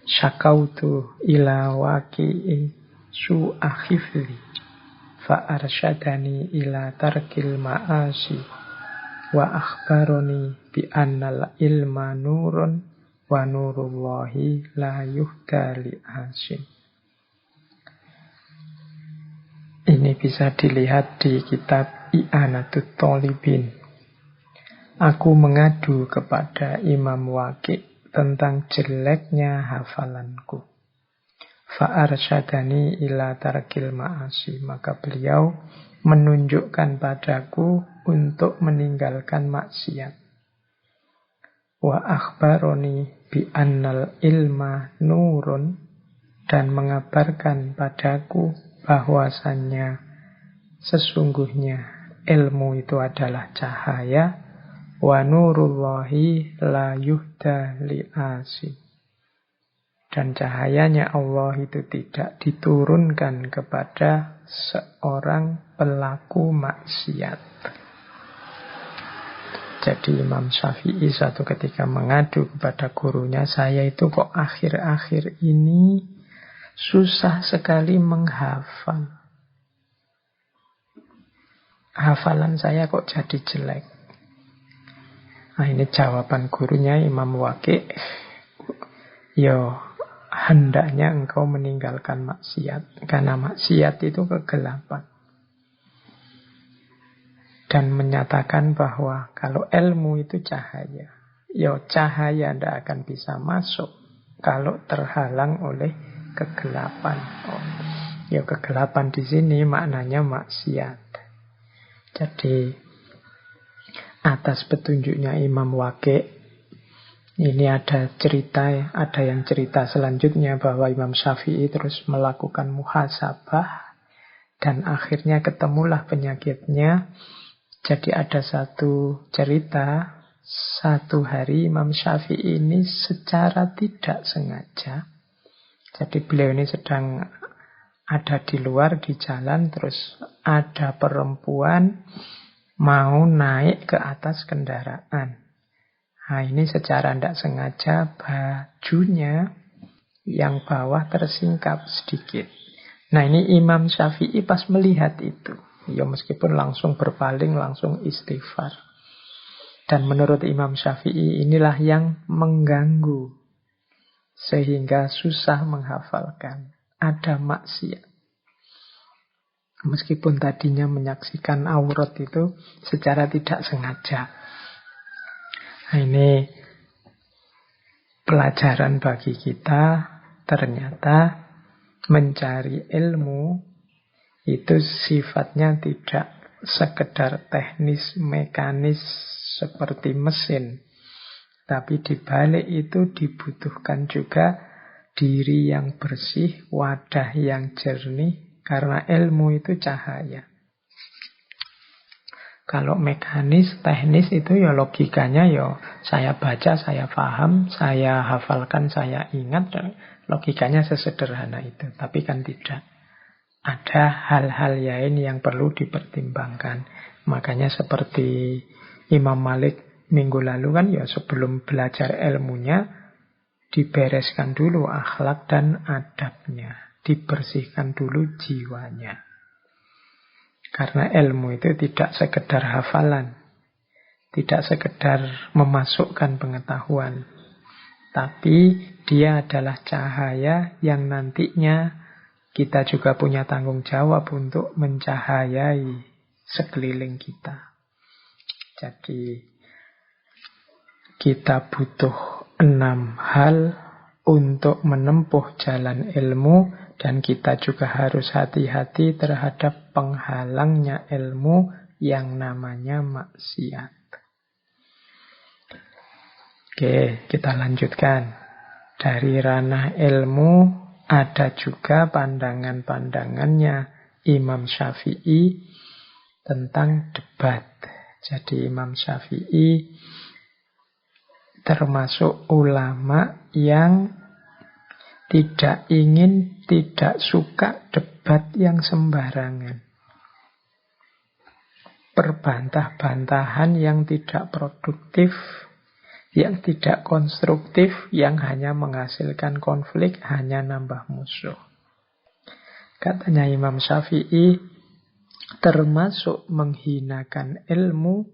Syakautu ila waqi'i su'a khifli fa'arsyadani ila tarkil ma'asi wa akhbaroni bi annal ilma nurun wa nurullahi la yuhda li asin. Ini bisa dilihat di kitab I'anatut Thalibin. Aku mengadu kepada Imam Waqi' tentang jeleknya hafalanku. Fa'arsyadani ila tarkil ma'asi. Maka beliau menunjukkan padaku untuk meninggalkan maksiat. Wa akhbaroni bi annal ilma nurun. Dan mengabarkan padaku bahwasannya sesungguhnya ilmu itu adalah cahaya. Wa nurullahi la yuhda li asi. Dan cahayanya Allah itu tidak diturunkan kepada seorang pelaku maksiat. Jadi Imam Syafi'i suatu ketika mengadu kepada gurunya, saya itu kok akhir-akhir ini susah sekali menghafal. hafalan saya kok jadi jelek. Nah, ini jawaban gurunya Imam Waqi'. Yo, hendaknya engkau meninggalkan maksiat. Karena maksiat itu kegelapan. Dan menyatakan bahwa kalau ilmu itu cahaya. Yo, cahaya tidak akan bisa masuk kalau terhalang oleh kegelapan. Oh, yo, kegelapan di sini maknanya maksiat. Jadi atas petunjuknya Imam Waqi', ini ada cerita, ada yang cerita selanjutnya bahwa Imam Syafi'i terus melakukan muhasabah dan akhirnya ketemulah penyakitnya. Jadi ada satu cerita, satu hari Imam Syafi'i ini secara tidak sengaja, jadi beliau ini sedang ada di luar, di jalan, terus ada perempuan mau naik ke atas kendaraan. Nah, ini secara tidak sengaja bajunya yang bawah tersingkap sedikit. Nah, ini Imam Syafi'i pas melihat itu, ya meskipun langsung berpaling, langsung istighfar. Dan menurut Imam Syafi'i inilah yang mengganggu sehingga susah menghafalkan. Ada maksiat. Meskipun tadinya menyaksikan aurat itu secara tidak sengaja. Nah, ini pelajaran bagi kita. Ternyata mencari ilmu itu sifatnya tidak sekedar teknis, mekanis seperti mesin. Tapi di balik itu dibutuhkan juga diri yang bersih, wadah yang jernih, karena ilmu itu cahaya. Kalau mekanis, teknis itu ya logikanya ya saya baca, saya paham, saya hafalkan, saya ingat, dan logikanya sesederhana itu. Tapi kan tidak. Ada hal-hal lain yang perlu dipertimbangkan. Makanya seperti Imam Malik minggu lalu kan ya sebelum belajar ilmunya dibereskan dulu akhlak dan adabnya. Dibersihkan dulu jiwanya. Karena ilmu itu tidak sekedar hafalan, tidak sekedar memasukkan pengetahuan, tapi dia adalah cahaya yang nantinya kita juga punya tanggung jawab untuk mencahayai sekeliling kita. Jadi kita butuh 6 hal untuk menempuh jalan ilmu. Dan kita juga harus hati-hati terhadap penghalangnya ilmu yang namanya maksiat. Oke, kita lanjutkan. Dari ranah ilmu ada juga pandangan-pandangannya Imam Syafi'i tentang debat. Jadi Imam Syafi'i termasuk ulama yang tidak ingin, tidak suka debat yang sembarangan. Perbantah-bantahan yang tidak produktif, yang tidak konstruktif, yang hanya menghasilkan konflik, hanya nambah musuh. Katanya Imam Syafi'i, termasuk menghinakan ilmu,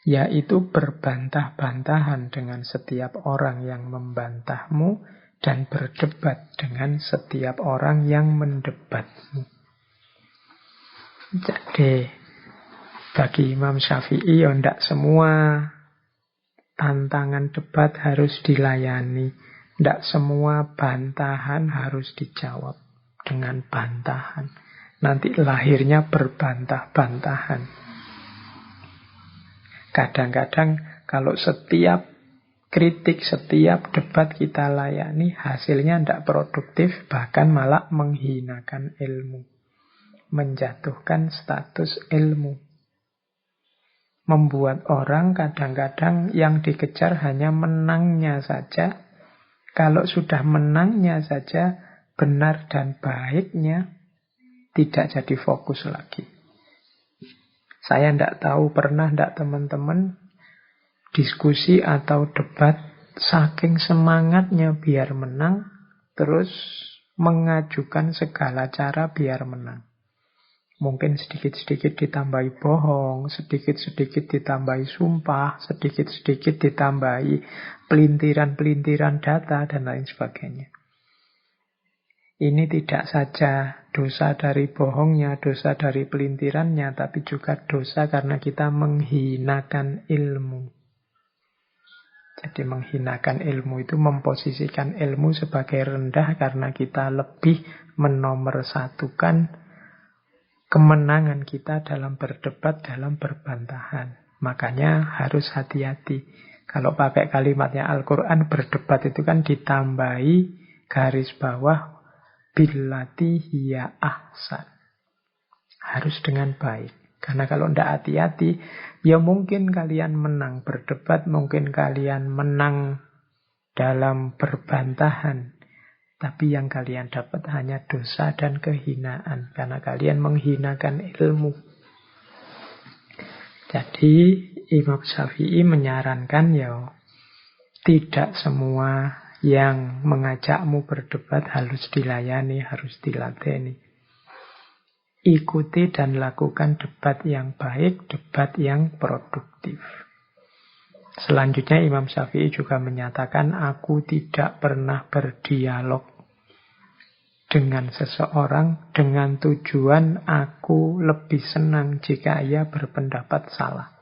yaitu berbantah-bantahan dengan setiap orang yang membantahmu, dan berdebat dengan setiap orang yang mendebatmu. Jadi bagi Imam Syafi'i ya tidak semua tantangan debat harus dilayani. Tidak semua bantahan harus dijawab dengan bantahan. Nanti lahirnya berbantah-bantahan. Kadang-kadang kalau setiap kritik, setiap debat kita layani, hasilnya tidak produktif, bahkan malah menghinakan ilmu. Menjatuhkan status ilmu. Membuat orang kadang-kadang yang dikejar hanya menangnya saja. Kalau sudah menangnya saja, benar dan baiknya tidak jadi fokus lagi. Saya tidak tahu, pernah tidak teman-teman diskusi atau debat saking semangatnya biar menang, terus mengajukan segala cara biar menang. Mungkin sedikit-sedikit ditambahi bohong, sedikit-sedikit ditambahi sumpah, sedikit-sedikit ditambahi pelintiran-pelintiran data, dan lain sebagainya. Ini tidak saja dosa dari bohongnya, dosa dari pelintirannya, tapi juga dosa karena kita menghinakan ilmu. Jadi menghinakan ilmu itu memposisikan ilmu sebagai rendah karena kita lebih menomorsatukan kemenangan kita dalam berdebat, dalam berbantahan. Makanya harus hati-hati. Kalau pakai kalimatnya Al-Quran, berdebat itu kan ditambahi garis bawah billati hiya ahsan. Harus dengan baik. Karena kalau tidak hati-hati, ya mungkin kalian menang berdebat, mungkin kalian menang dalam berbantahan. Tapi yang kalian dapat hanya dosa dan kehinaan. Karena kalian menghinakan ilmu. Jadi Imam Syafi'i menyarankan ya tidak semua yang mengajakmu berdebat harus dilayani, harus diladeni. Ikuti dan lakukan debat yang baik, debat yang produktif. Selanjutnya Imam Syafi'i juga menyatakan, aku tidak pernah berdialog dengan seseorang dengan tujuan aku lebih senang jika ia berpendapat salah.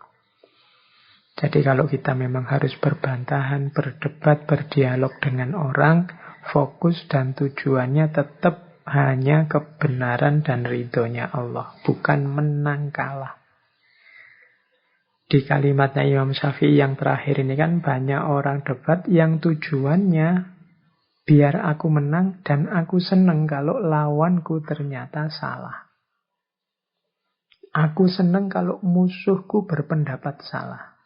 Jadi kalau kita memang harus berbantahan, berdebat, berdialog dengan orang, fokus dan tujuannya tetap hanya kebenaran dan ridhonya Allah, bukan menang kalah. Di kalimatnya Imam Syafi'i yang terakhir ini kan banyak orang debat yang tujuannya biar aku menang dan aku senang kalau lawanku ternyata salah. Aku senang kalau musuhku berpendapat salah.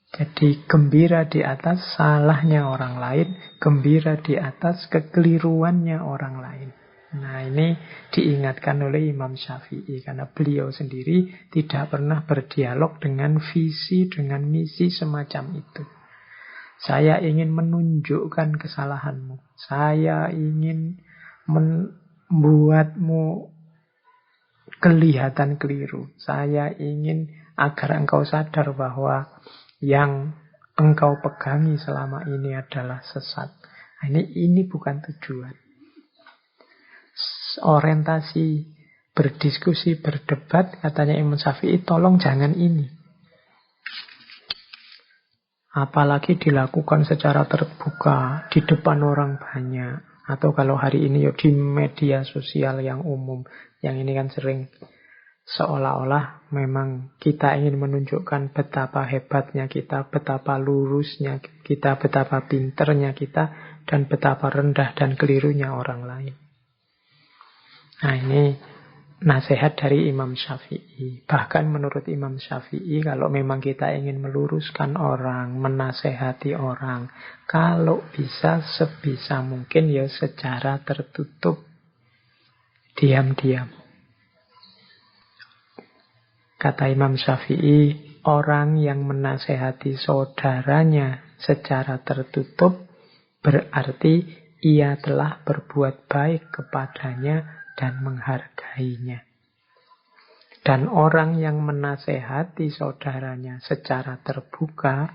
Jadi gembira di atas salahnya orang lain, gembira di atas kekeliruannya orang lain. Nah ini diingatkan oleh Imam Syafi'i karena beliau sendiri tidak pernah berdialog dengan visi, dengan misi semacam itu. Saya ingin menunjukkan kesalahanmu. Saya ingin membuatmu kelihatan keliru. Saya ingin agar engkau sadar bahwa yang engkau pegangi selama ini adalah sesat. Nah, ini bukan tujuan. Orientasi berdiskusi, berdebat, katanya Imam Syafi'i, tolong jangan ini. Apalagi dilakukan secara terbuka, di depan orang banyak. Atau kalau hari ini ya di media sosial yang umum. Yang ini kan sering seolah-olah memang kita ingin menunjukkan betapa hebatnya kita, betapa lurusnya kita, betapa pinternya kita, dan betapa rendah dan kelirunya orang lain. Nah ini nasihat dari Imam Syafi'i. Bahkan menurut Imam Syafi'i, kalau memang kita ingin meluruskan orang, menasehati orang, kalau bisa sebisa mungkin ya secara tertutup, diam-diam. Kata Imam Syafi'i, orang yang menasehati saudaranya secara tertutup berarti ia telah berbuat baik kepadanya dan menghargainya. Dan orang yang menasehati saudaranya secara terbuka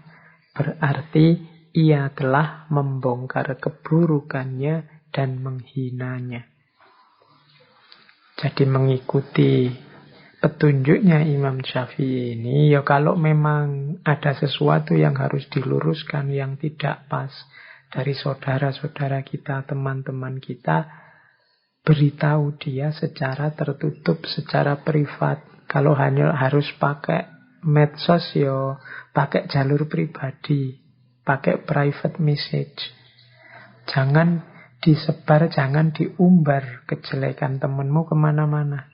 berarti ia telah membongkar keburukannya dan menghinanya. Jadi mengikuti petunjuknya Imam Syafi'i ini, ya kalau memang ada sesuatu yang harus diluruskan, yang tidak pas dari saudara-saudara kita, teman-teman kita, beritahu dia secara tertutup, secara privat. Kalau hanya harus pakai medsos, ya pakai jalur pribadi, pakai private message. Jangan disebar, jangan diumbar kejelekan temanmu kemana-mana.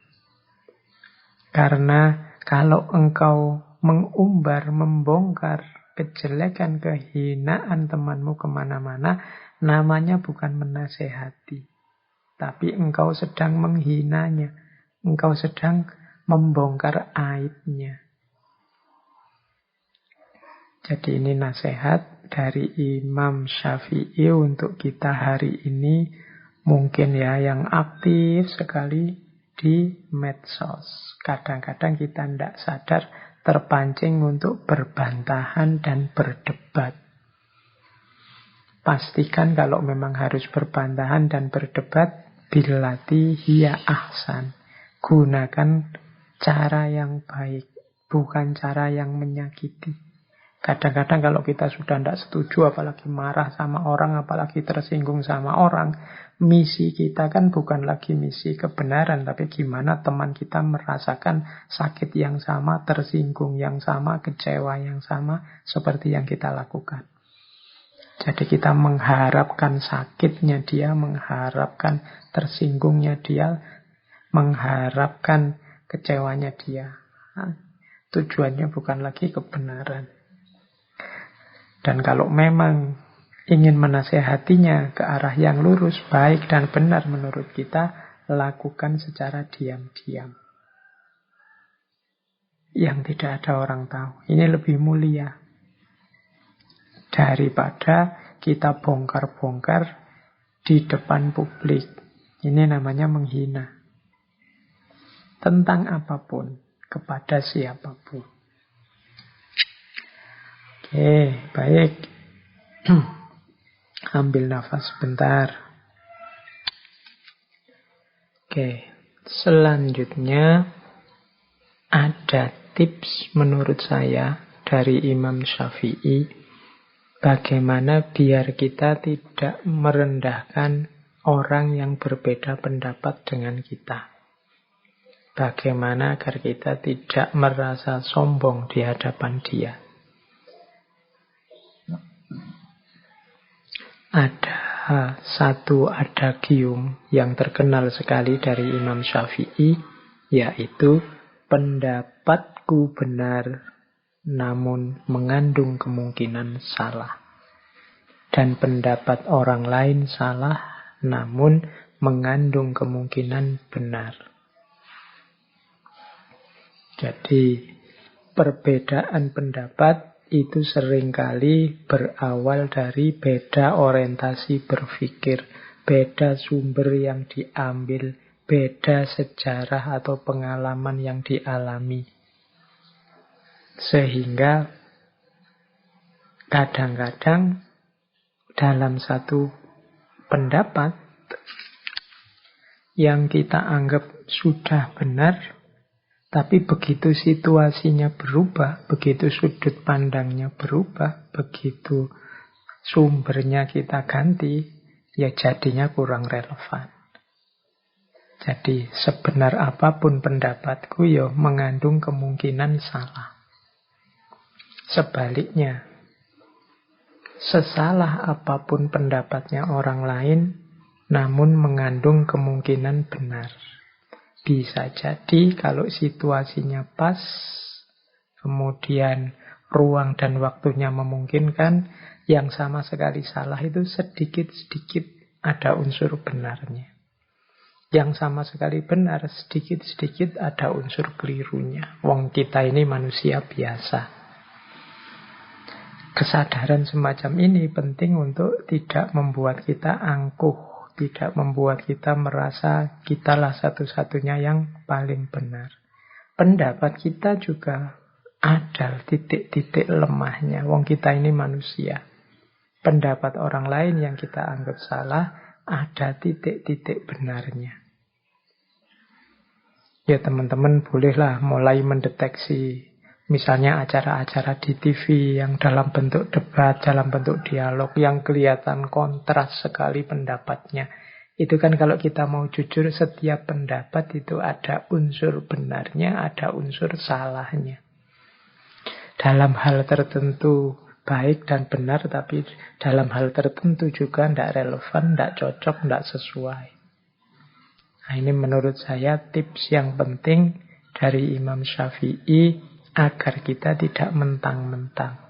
Karena kalau engkau mengumbar, membongkar kejelekan, kehinaan temanmu kemana-mana, namanya bukan menasehati. Tapi engkau sedang menghinanya. Engkau sedang membongkar aibnya. Jadi ini nasihat dari Imam Syafi'i untuk kita hari ini. Mungkin ya yang aktif sekali di medsos. Kadang-kadang kita tidak sadar terpancing untuk berbantahan dan berdebat. Pastikan kalau memang harus berbantahan dan berdebat, billati hiya ahsan. Gunakan cara yang baik, bukan cara yang menyakiti. Kadang-kadang kalau kita sudah tidak setuju, apalagi marah sama orang, apalagi tersinggung sama orang, misi kita kan bukan lagi misi kebenaran, tapi gimana teman kita merasakan sakit yang sama, tersinggung yang sama, kecewa yang sama, seperti yang kita lakukan. Jadi kita mengharapkan sakitnya dia, mengharapkan tersinggungnya dia, mengharapkan kecewanya dia. Nah, tujuannya bukan lagi kebenaran. Dan kalau memang ingin menasehatinya ke arah yang lurus, baik dan benar menurut kita, lakukan secara diam-diam. Yang tidak ada orang tahu. Ini lebih mulia daripada kita bongkar-bongkar di depan publik. Ini namanya menghina. Tentang apapun, kepada siapapun. Oke, baik. Ambil nafas sebentar. Oke, selanjutnya ada tips menurut saya dari Imam Syafi'i bagaimana biar kita tidak merendahkan orang yang berbeda pendapat dengan kita. Bagaimana agar kita tidak merasa sombong di hadapan dia. Ada satu adagium yang terkenal sekali dari Imam Syafi'i, yaitu pendapatku benar namun mengandung kemungkinan salah. Dan pendapat orang lain salah namun mengandung kemungkinan benar. Jadi perbedaan pendapat itu seringkali berawal dari beda orientasi berpikir, beda sumber yang diambil, beda sejarah atau pengalaman yang dialami. Sehingga kadang-kadang dalam satu pendapat yang kita anggap sudah benar, tapi begitu situasinya berubah, begitu sudut pandangnya berubah, begitu sumbernya kita ganti, ya jadinya kurang relevan. Jadi sebenar apapun pendapatku, ya mengandung kemungkinan salah. Sebaliknya, sesalah apapun pendapatnya orang lain, namun mengandung kemungkinan benar. Bisa jadi kalau situasinya pas, kemudian ruang dan waktunya memungkinkan, yang sama sekali salah itu sedikit-sedikit ada unsur benarnya. Yang sama sekali benar, sedikit-sedikit ada unsur kelirunya. Wong kita ini manusia biasa. Kesadaran semacam ini penting untuk tidak membuat kita angkuh, tidak membuat kita merasa kitalah satu-satunya yang paling benar. Pendapat kita juga ada titik-titik lemahnya. Wong kita ini manusia. Pendapat orang lain yang kita anggap salah, ada titik-titik benarnya. Ya teman-teman bolehlah mulai mendeteksi misalnya acara-acara di TV yang dalam bentuk debat, dalam bentuk dialog, yang kelihatan kontras sekali pendapatnya. Itu kan kalau kita mau jujur, setiap pendapat itu ada unsur benarnya, ada unsur salahnya. Dalam hal tertentu baik dan benar, tapi dalam hal tertentu juga tidak relevan, tidak cocok, tidak sesuai. Nah, ini menurut saya tips yang penting dari Imam Syafi'i agar kita tidak mentang-mentang.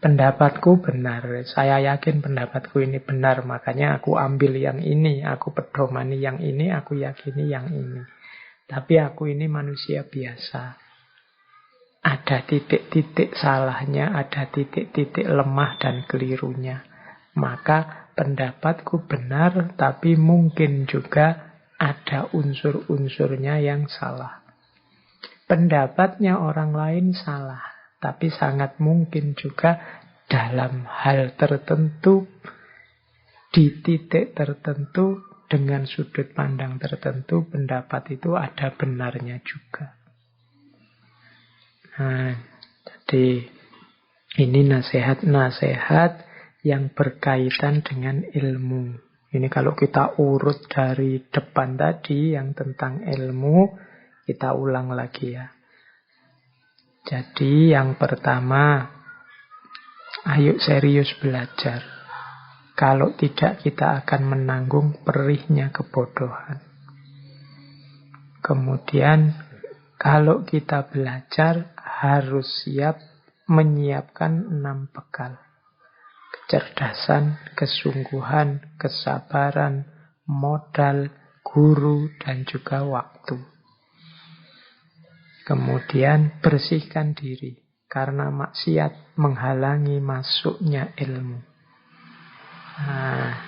Pendapatku benar, saya yakin pendapatku ini benar, makanya aku ambil yang ini, aku pedomani yang ini, aku yakini yang ini. Tapi aku ini manusia biasa. Ada titik-titik salahnya, ada titik-titik lemah dan kelirunya. Maka pendapatku benar, tapi mungkin juga ada unsur-unsurnya yang salah. Pendapatnya orang lain salah, tapi sangat mungkin juga dalam hal tertentu, di titik tertentu, dengan sudut pandang tertentu, pendapat itu ada benarnya juga. Nah, jadi ini nasihat-nasihat yang berkaitan dengan ilmu. Ini kalau kita urut dari depan tadi yang tentang ilmu, kita ulang lagi ya. Jadi yang pertama, ayo serius belajar. Kalau tidak, kita akan menanggung perihnya kebodohan. Kemudian, kalau kita belajar, harus siap menyiapkan 6 bekal. Kecerdasan, kesungguhan, kesabaran, modal, guru, dan juga waktu. Kemudian, bersihkan diri, karena maksiat menghalangi masuknya ilmu. Nah,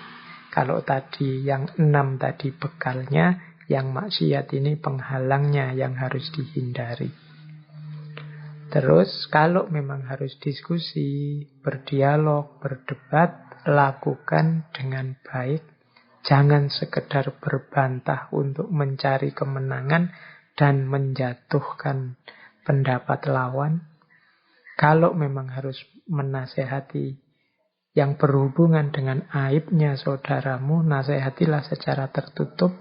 kalau tadi yang 6 tadi bekalnya, yang maksiat ini penghalangnya yang harus dihindari. Terus kalau memang harus diskusi, berdialog, berdebat, lakukan dengan baik. Jangan sekedar berbantah untuk mencari kemenangan dan menjatuhkan pendapat lawan. Kalau memang harus menasehati yang berhubungan dengan aibnya saudaramu, nasihatilah secara tertutup,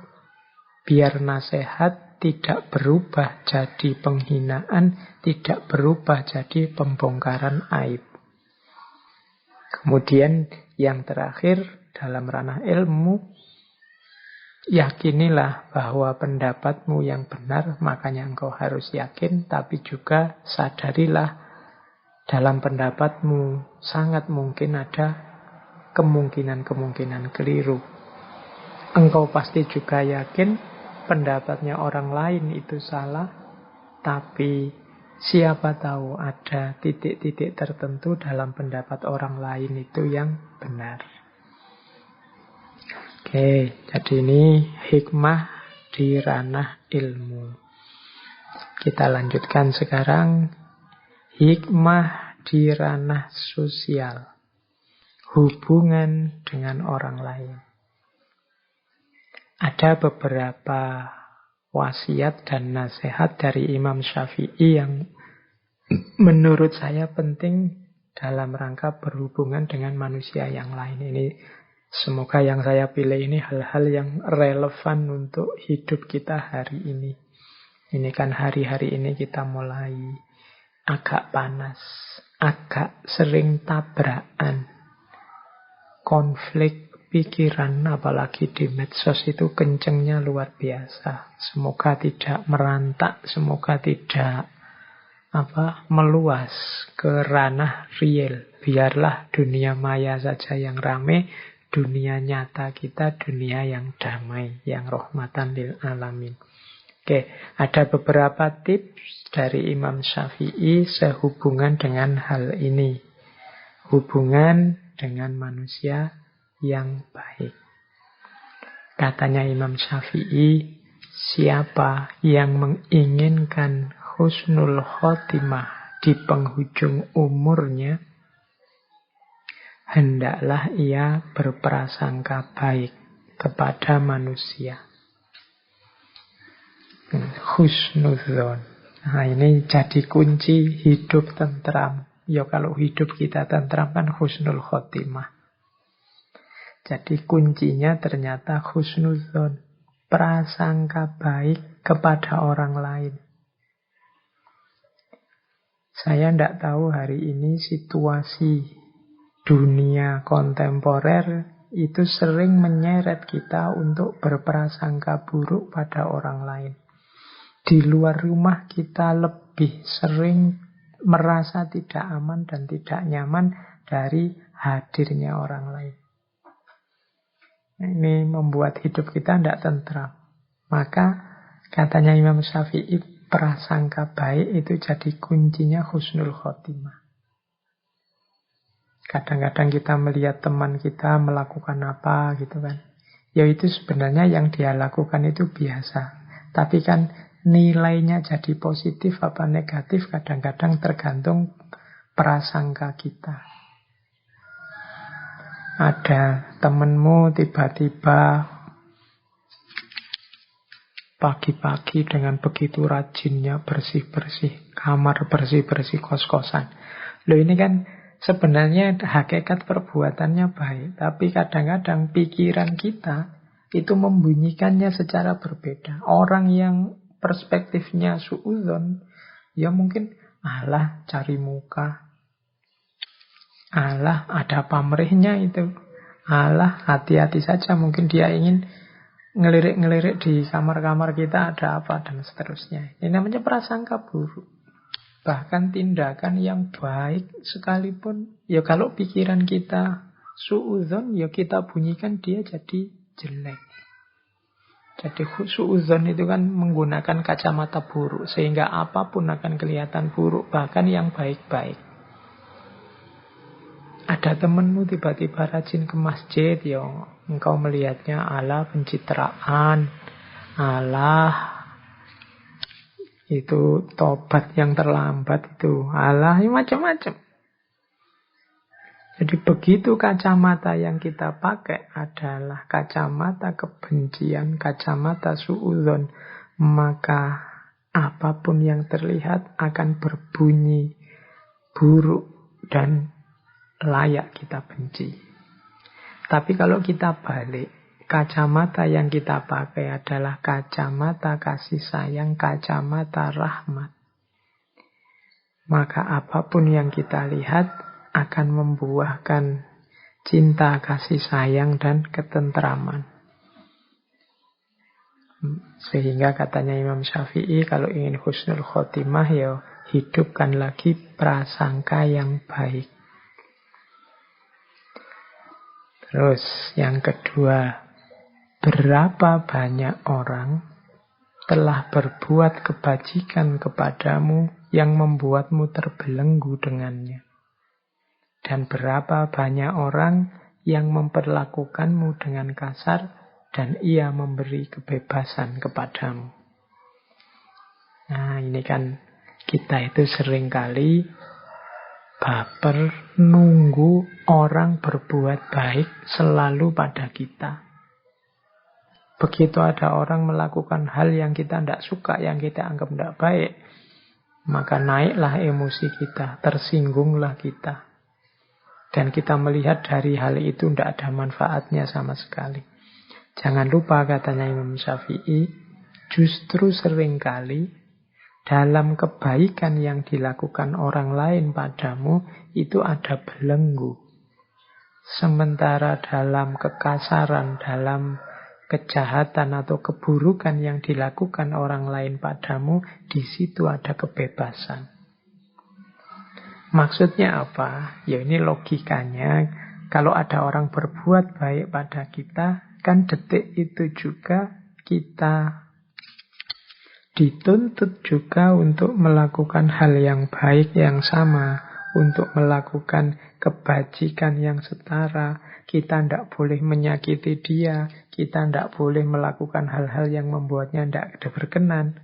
biar nasihat tidak berubah jadi penghinaan, tidak berubah jadi pembongkaran aib. Kemudian yang terakhir, dalam ranah ilmu, yakinilah bahwa pendapatmu yang benar, makanya engkau harus yakin, tapi juga sadarilah dalam pendapatmu sangat mungkin ada kemungkinan-kemungkinan keliru. Engkau pasti juga yakin pendapatnya orang lain itu salah, tapi siapa tahu ada titik-titik tertentu dalam pendapat orang lain itu yang benar. Oke, jadi ini hikmah di ranah ilmu. Kita lanjutkan sekarang. Hikmah di ranah sosial, hubungan dengan orang lain. Ada beberapa wasiat dan nasihat dari Imam Syafi'i yang menurut saya penting dalam rangka berhubungan dengan manusia yang lain. Ini semoga yang saya pilih ini hal-hal yang relevan untuk hidup kita hari ini. Ini kan hari-hari ini kita mulai agak panas, agak sering tabrakan, konflik pikiran, apalagi di medsos itu kencengnya luar biasa. Semoga tidak merantak, semoga tidak meluas ke ranah real. Biarlah dunia maya saja yang rame, dunia nyata kita dunia yang damai, yang rahmatan lil alamin. Oke, ada beberapa tips dari Imam Syafi'i sehubungan dengan hal ini. Hubungan dengan manusia yang baik. Katanya Imam Syafi'i, siapa yang menginginkan husnul khotimah di penghujung umurnya, hendaklah ia berprasangka baik kepada manusia. Husnudzon. Nah, ini jadi kunci hidup tentram. Ya kalau hidup kita tentram kan husnul khotimah. Jadi kuncinya ternyata husnudzon, prasangka baik kepada orang lain. Saya tidak tahu hari ini situasi dunia kontemporer itu sering menyeret kita untuk berprasangka buruk pada orang lain. Di luar rumah kita lebih sering merasa tidak aman dan tidak nyaman dari hadirnya orang lain. Ini membuat hidup kita tidak tentram. Maka katanya Imam Syafi'i, prasangka baik itu jadi kuncinya husnul khotimah. Kadang-kadang kita melihat teman kita melakukan apa gitu kan, Ya itu sebenarnya yang dia lakukan itu biasa. Tapi kan nilainya jadi positif apa negatif kadang-kadang tergantung prasangka kita. Ada temenmu tiba-tiba pagi-pagi dengan begitu rajinnya bersih-bersih kamar, bersih-bersih kos-kosan. Loh ini kan sebenarnya hakikat perbuatannya baik, tapi kadang-kadang pikiran kita itu membunyikannya secara berbeda. Orang yang perspektifnya suudzon, ya mungkin alah cari muka, alah ada pamrihnya itu, alah hati-hati saja, mungkin dia ingin ngelirik-ngelirik di kamar-kamar kita ada apa, dan seterusnya. Ini namanya prasangka buruk. Bahkan tindakan yang baik sekalipun, ya kalau pikiran kita suudzon, ya kita bunyikan dia jadi jelek. Jadi suudzon itu kan menggunakan kacamata buruk, sehingga apapun akan kelihatan buruk, bahkan yang baik-baik. Ada temenmu tiba-tiba rajin ke masjid, ya engkau melihatnya ala pencitraan, ala itu tobat yang terlambat itu, ala macam-macam. Jadi begitu kacamata yang kita pakai adalah kacamata kebencian, kacamata suudzon, maka apapun yang terlihat akan berbunyi buruk dan layak kita benci. Tapi kalau kita balik, kacamata yang kita pakai adalah kacamata kasih sayang, kacamata rahmat, maka apapun yang kita lihat akan membuahkan cinta, kasih sayang, dan ketentraman. Sehingga katanya Imam Syafi'i, kalau ingin husnul khotimah, ya hidupkan lagi prasangka yang baik. Terus yang kedua, berapa banyak orang telah berbuat kebajikan kepadamu yang membuatmu terbelenggu dengannya? Dan berapa banyak orang yang memperlakukanmu dengan kasar dan ia memberi kebebasan kepadamu? Nah, ini kan kita itu seringkali baper nunggu orang berbuat baik selalu pada kita. Begitu ada orang melakukan hal yang kita tidak suka, yang kita anggap tidak baik, maka naiklah emosi kita, tersinggunglah kita. Dan kita melihat dari hal itu tidak ada manfaatnya sama sekali. Jangan lupa katanya Imam Syafi'i, justru seringkali dalam kebaikan yang dilakukan orang lain padamu itu ada belenggu. Sementara dalam kekasaran, dalam kejahatan atau keburukan yang dilakukan orang lain padamu, di situ ada kebebasan. Maksudnya apa? Ya ini logikanya, kalau ada orang berbuat baik pada kita, kan detik itu juga kita dituntut juga untuk melakukan hal yang baik yang sama, untuk melakukan kebajikan yang setara. Kita tidak boleh menyakiti dia, kita tidak boleh melakukan hal-hal yang membuatnya tidak berkenan.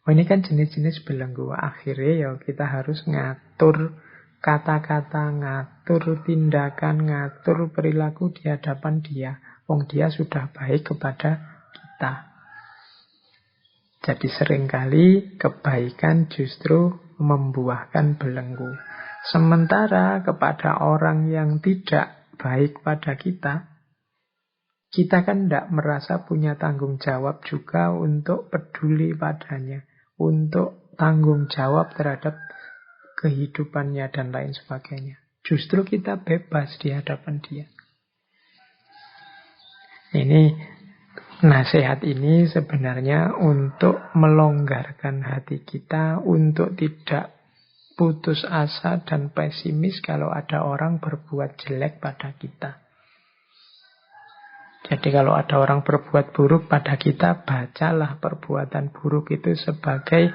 Oh, ini kan jenis-jenis belenggu. Akhirnya ya kita harus ngatur kata-kata, ngatur tindakan, ngatur perilaku di hadapan dia. Wong dia sudah baik kepada kita. Jadi seringkali kebaikan justru membuahkan belenggu. Sementara kepada orang yang tidak baik pada kita, kita kan tidak merasa punya tanggung jawab juga untuk peduli padanya, untuk tanggung jawab terhadap kehidupannya dan lain sebagainya. Justru kita bebas di hadapan dia. Ini nasihat ini sebenarnya untuk melonggarkan hati kita, untuk tidak putus asa dan pesimis kalau ada orang berbuat jelek pada kita. Jadi kalau ada orang berbuat buruk pada kita, bacalah perbuatan buruk itu sebagai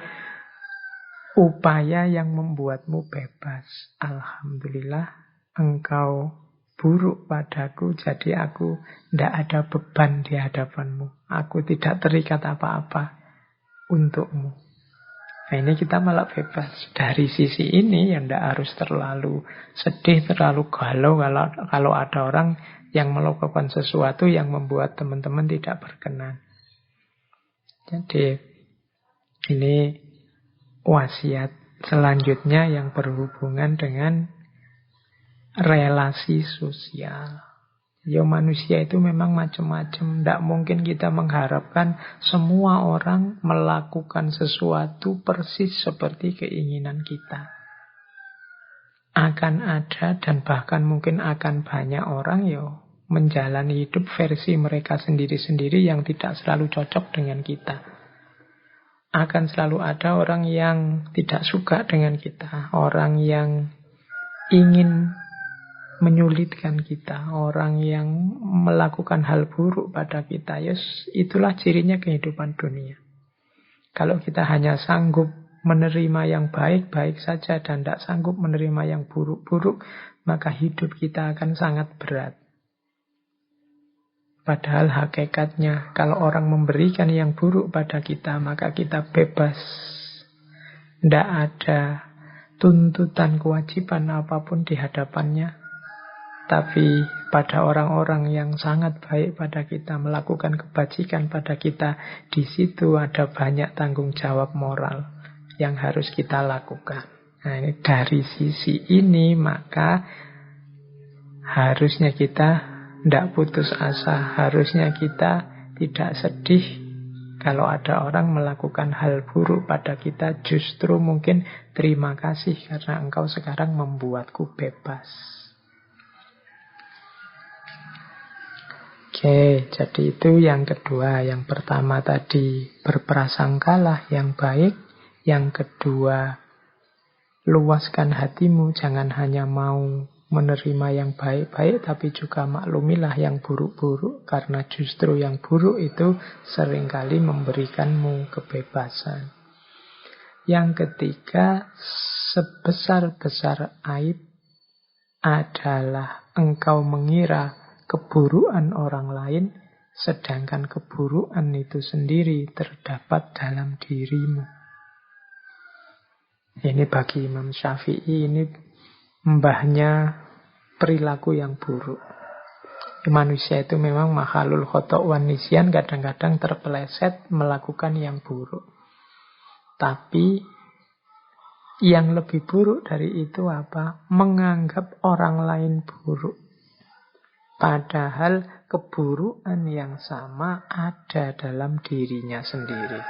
upaya yang membuatmu bebas. Alhamdulillah, engkau buruk padaku, jadi aku tidak ada beban di hadapanmu. Aku tidak terikat apa-apa untukmu. Nah, ini kita malah bebas. Dari sisi ini ya tidak harus terlalu sedih, terlalu galau kalau ada orang yang melakukan sesuatu yang membuat teman-teman tidak berkenan. Jadi ini wasiat selanjutnya yang berhubungan dengan relasi sosial. Ya manusia itu memang macam-macam. Tidak mungkin kita mengharapkan semua orang melakukan sesuatu persis seperti keinginan kita. Akan ada dan bahkan mungkin akan banyak orang menjalani hidup versi mereka sendiri-sendiri yang tidak selalu cocok dengan kita. Akan selalu ada orang yang tidak suka dengan kita. Orang yang ingin menyulitkan kita, orang yang melakukan hal buruk pada kita. Itulah cirinya kehidupan dunia. Kalau kita hanya sanggup menerima yang baik-baik saja dan tidak sanggup menerima yang buruk-buruk, maka hidup kita akan sangat berat. Padahal hakikatnya kalau orang memberikan yang buruk pada kita, maka kita bebas. Tidak ada tuntutan kewajiban apapun di hadapannya. Tapi pada orang-orang yang sangat baik pada kita, melakukan kebajikan pada kita, di situ ada banyak tanggung jawab moral yang harus kita lakukan. Nah, ini dari sisi ini maka harusnya kita tidak putus asa, harusnya kita tidak sedih kalau ada orang melakukan hal buruk pada kita. Justru mungkin terima kasih karena engkau sekarang membuatku bebas. Oke, jadi itu yang kedua. Yang pertama tadi berprasangkalah yang baik. Yang kedua, luaskan hatimu. Jangan hanya mau menerima yang baik-baik, tapi juga maklumilah yang buruk-buruk. Karena justru yang buruk itu seringkali memberikanmu kebebasan. Yang ketiga, sebesar-besar aib adalah engkau mengira keburukan orang lain, sedangkan keburukan itu sendiri terdapat dalam dirimu. Ini bagi Imam Syafi'i, ini mbahnya perilaku yang buruk. Manusia itu memang makhluk khotok wan nisyan, kadang-kadang terpeleset melakukan yang buruk. Tapi yang lebih buruk dari itu apa? Menganggap orang lain buruk. Padahal keburukan yang sama ada dalam dirinya sendiri.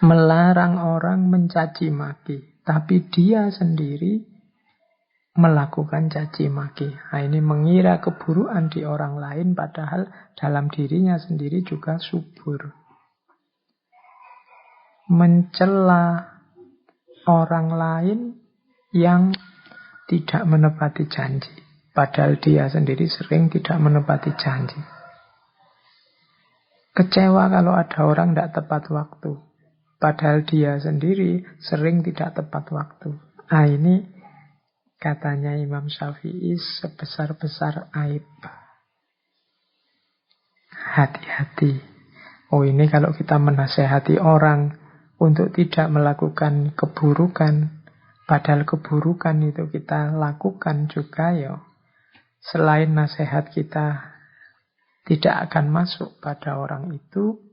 Melarang orang mencaci maki, tapi dia sendiri melakukan caci maki. Nah, ini mengira keburukan di orang lain, padahal dalam dirinya sendiri juga subur. Mencela orang lain yang tidak menepati janji, padahal dia sendiri sering tidak menepati janji. Kecewa kalau ada orang tidak tepat waktu, padahal dia sendiri sering tidak tepat waktu. Nah, ini katanya Imam Syafi'i sebesar-besar aib. Hati-hati. Oh, ini kalau kita menasehati orang untuk tidak melakukan keburukan, padahal keburukan itu kita lakukan juga selain nasihat kita tidak akan masuk pada orang itu,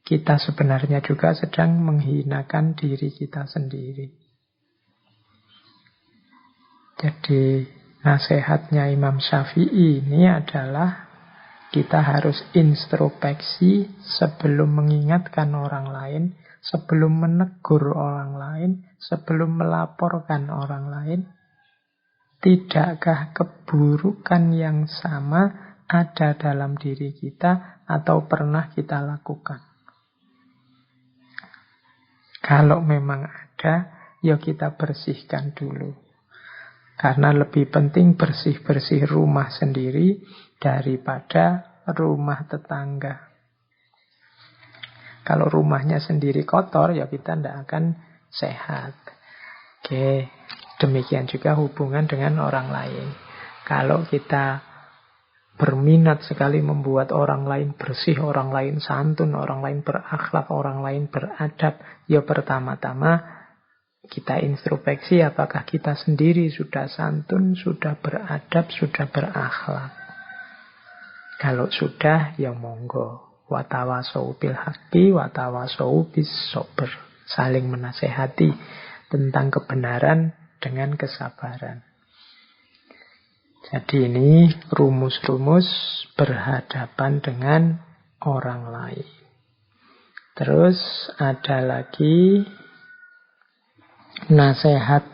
kita sebenarnya juga sedang menghinakan diri kita sendiri. Jadi nasihatnya Imam Syafi'i ini adalah kita harus introspeksi sebelum mengingatkan orang lain, sebelum menegur orang lain, sebelum melaporkan orang lain. Tidakkah keburukan yang sama ada dalam diri kita atau pernah kita lakukan? Kalau memang ada, kita bersihkan dulu. Karena lebih penting bersih-bersih rumah sendiri daripada rumah tetangga. Kalau rumahnya sendiri kotor, kita tidak akan sehat. Oke. Demikian juga hubungan dengan orang lain. Kalau kita berminat sekali membuat orang lain bersih, orang lain santun, orang lain berakhlak, orang lain beradab, ya pertama-tama kita introspeksi apakah kita sendiri sudah santun, sudah beradab, sudah berakhlak. Kalau sudah, ya monggo. Watawasau bil haqqi, watawasau bis sabr. Saling menasehati tentang kebenaran dengan kesabaran. Jadi ini rumus-rumus berhadapan dengan orang lain. Terus ada lagi nasihat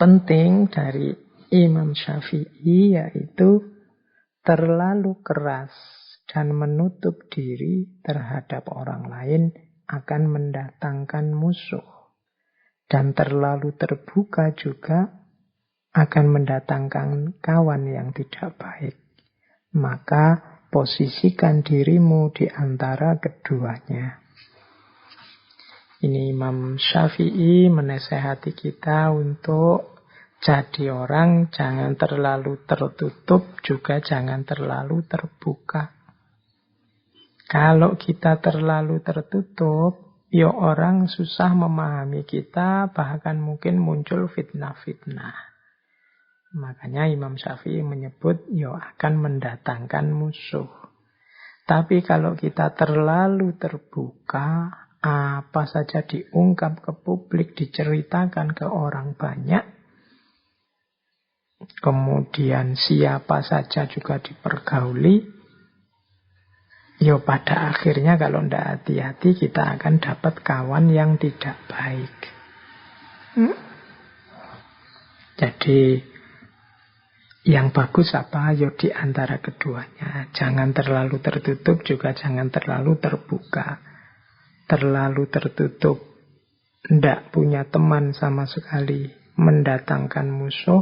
penting dari Imam Syafi'i, yaitu terlalu keras dan menutup diri terhadap orang lain akan mendatangkan musuh. Dan terlalu terbuka juga akan mendatangkan kawan yang tidak baik. Maka posisikan dirimu di antara keduanya. Ini Imam Syafi'i menasehati kita untuk jadi orang jangan terlalu tertutup, juga jangan terlalu terbuka. Kalau kita terlalu tertutup, ya orang susah memahami kita, bahkan mungkin muncul fitnah-fitnah. Makanya Imam Syafi'i menyebut ya akan mendatangkan musuh. Tapi kalau kita terlalu terbuka, apa saja diungkap ke publik, diceritakan ke orang banyak, kemudian siapa saja juga dipergauli, ya pada akhirnya kalau tidak hati-hati kita akan dapat kawan yang tidak baik. Jadi yang bagus apa? Ya di antara keduanya. Jangan terlalu tertutup, juga jangan terlalu terbuka. Terlalu tertutup, tidak punya teman sama sekali, mendatangkan musuh.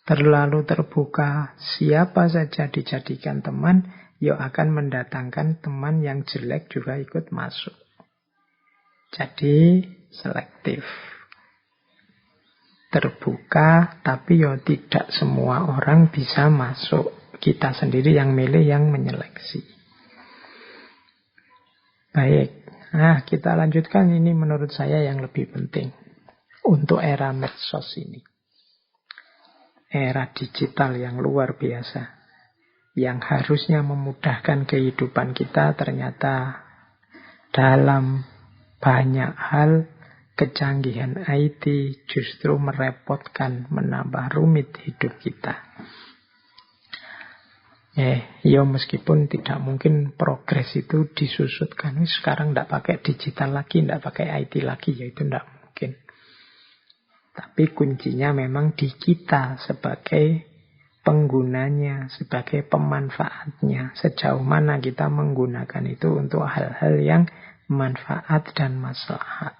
Terlalu terbuka, siapa saja dijadikan teman, ya akan mendatangkan teman yang jelek juga ikut masuk. Jadi selektif. Terbuka, tapi ya tidak semua orang bisa masuk. Kita sendiri yang milih, yang menyeleksi. Baik, nah kita lanjutkan, ini menurut saya yang lebih penting untuk era medsos ini. Era digital yang luar biasa, yang harusnya memudahkan kehidupan kita, ternyata dalam banyak hal kecanggihan IT justru merepotkan, menambah rumit hidup kita. Ya meskipun tidak mungkin progres itu disusutkan. Sekarang tidak pakai digital lagi, tidak pakai IT lagi, ya itu tidak mungkin. Tapi kuncinya memang di kita sebagai penggunanya, sebagai pemanfaatnya. Sejauh mana kita menggunakan itu untuk hal-hal yang manfaat dan maslahat.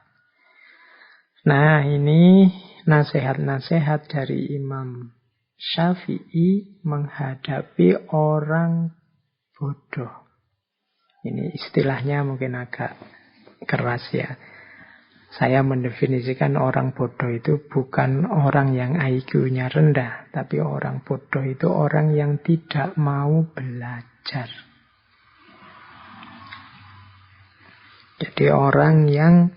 Nah ini nasihat-nasihat dari Imam Syafi'i menghadapi orang bodoh. Ini istilahnya mungkin agak keras ya. Saya mendefinisikan orang bodoh itu bukan orang yang IQ-nya rendah, tapi orang bodoh itu orang yang tidak mau belajar. Jadi orang yang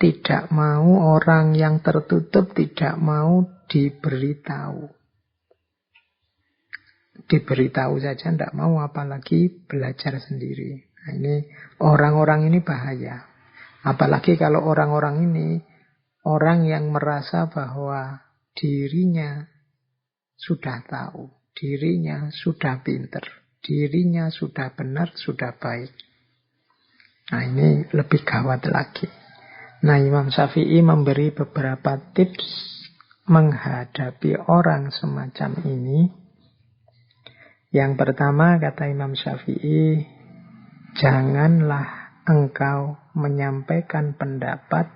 tidak mau, orang yang tertutup, tidak mau diberitahu. Diberitahu saja tidak mau, apalagi belajar sendiri. Nah, ini orang-orang ini bahaya. Apalagi kalau orang-orang ini orang yang merasa bahwa dirinya sudah tahu, dirinya sudah pinter, dirinya sudah benar, sudah baik. Nah ini lebih gawat lagi. Nah Imam Syafi'i memberi beberapa tips menghadapi orang semacam ini. Yang pertama kata Imam Syafi'i, janganlah engkau menyampaikan pendapat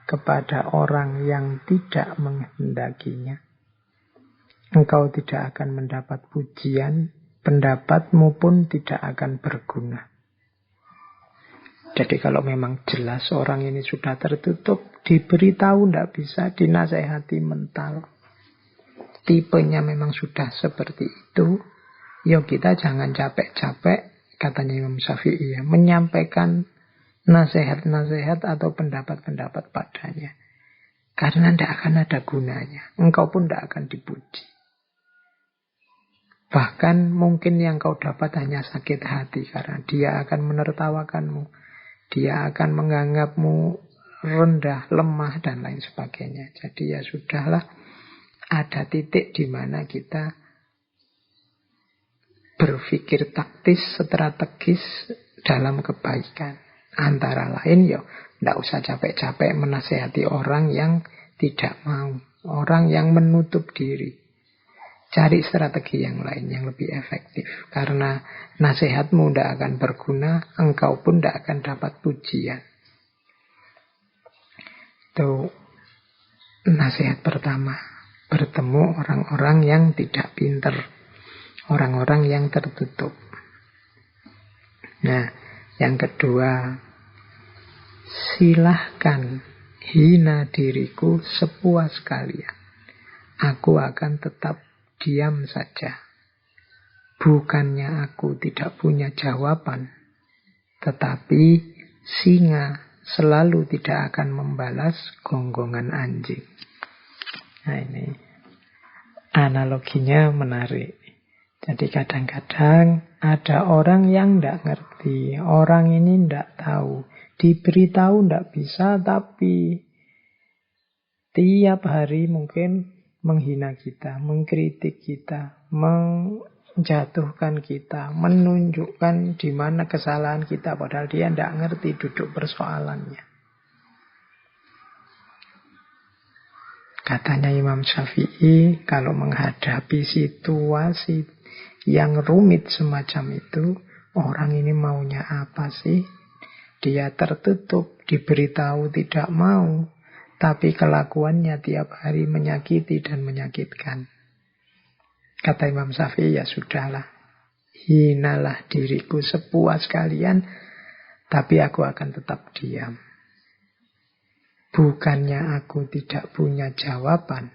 kepada orang yang tidak menghendakinya. Engkau tidak akan mendapat pujian, pendapatmu pun tidak akan berguna. Jadi kalau memang jelas orang ini sudah tertutup, diberitahu tidak bisa, dinasehati mental. Tipenya memang sudah seperti itu, ya kita jangan capek-capek, katanya Imam Syafi'i, ya, menyampaikan nasihat-nasihat atau pendapat-pendapat padanya. Karena tidak akan ada gunanya. Engkau pun tidak akan dipuji. Bahkan mungkin yang kau dapat hanya sakit hati, karena dia akan menertawakanmu. Dia akan menganggapmu rendah, lemah, dan lain sebagainya. Jadi ya sudahlah, ada titik di mana kita berpikir taktis, strategis dalam kebaikan. Antara lain, ya tidak usah capek-capek menasehati orang yang tidak mau, orang yang menutup diri. Cari strategi yang lain yang lebih efektif. Karena nasihatmu tidak akan berguna, engkau pun tidak akan dapat pujian. Itu nasihat pertama. Bertemu orang-orang yang tidak pinter. Orang-orang yang tertutup. Nah, yang kedua, silahkan hina diriku sepuas kalian. Aku akan tetap diam saja. Bukannya aku tidak punya jawaban, tetapi singa selalu tidak akan membalas gonggongan anjing. Nah, ini analoginya menarik. Jadi kadang-kadang ada orang yang tidak ngerti, orang ini tidak tahu, diberitahu tidak bisa, tapi tiap hari mungkin menghina kita, mengkritik kita, menjatuhkan kita, menunjukkan di mana kesalahan kita, padahal dia tidak ngerti duduk persoalannya. Katanya Imam Syafi'i, kalau menghadapi situasi yang rumit semacam itu, orang ini maunya apa sih? Dia tertutup, diberitahu tidak mau, tapi kelakuannya tiap hari menyakiti dan menyakitkan. Kata Imam Syafi'i, ya sudahlah, hinalah diriku sepuas kalian, tapi aku akan tetap diam. Bukannya aku tidak punya jawaban,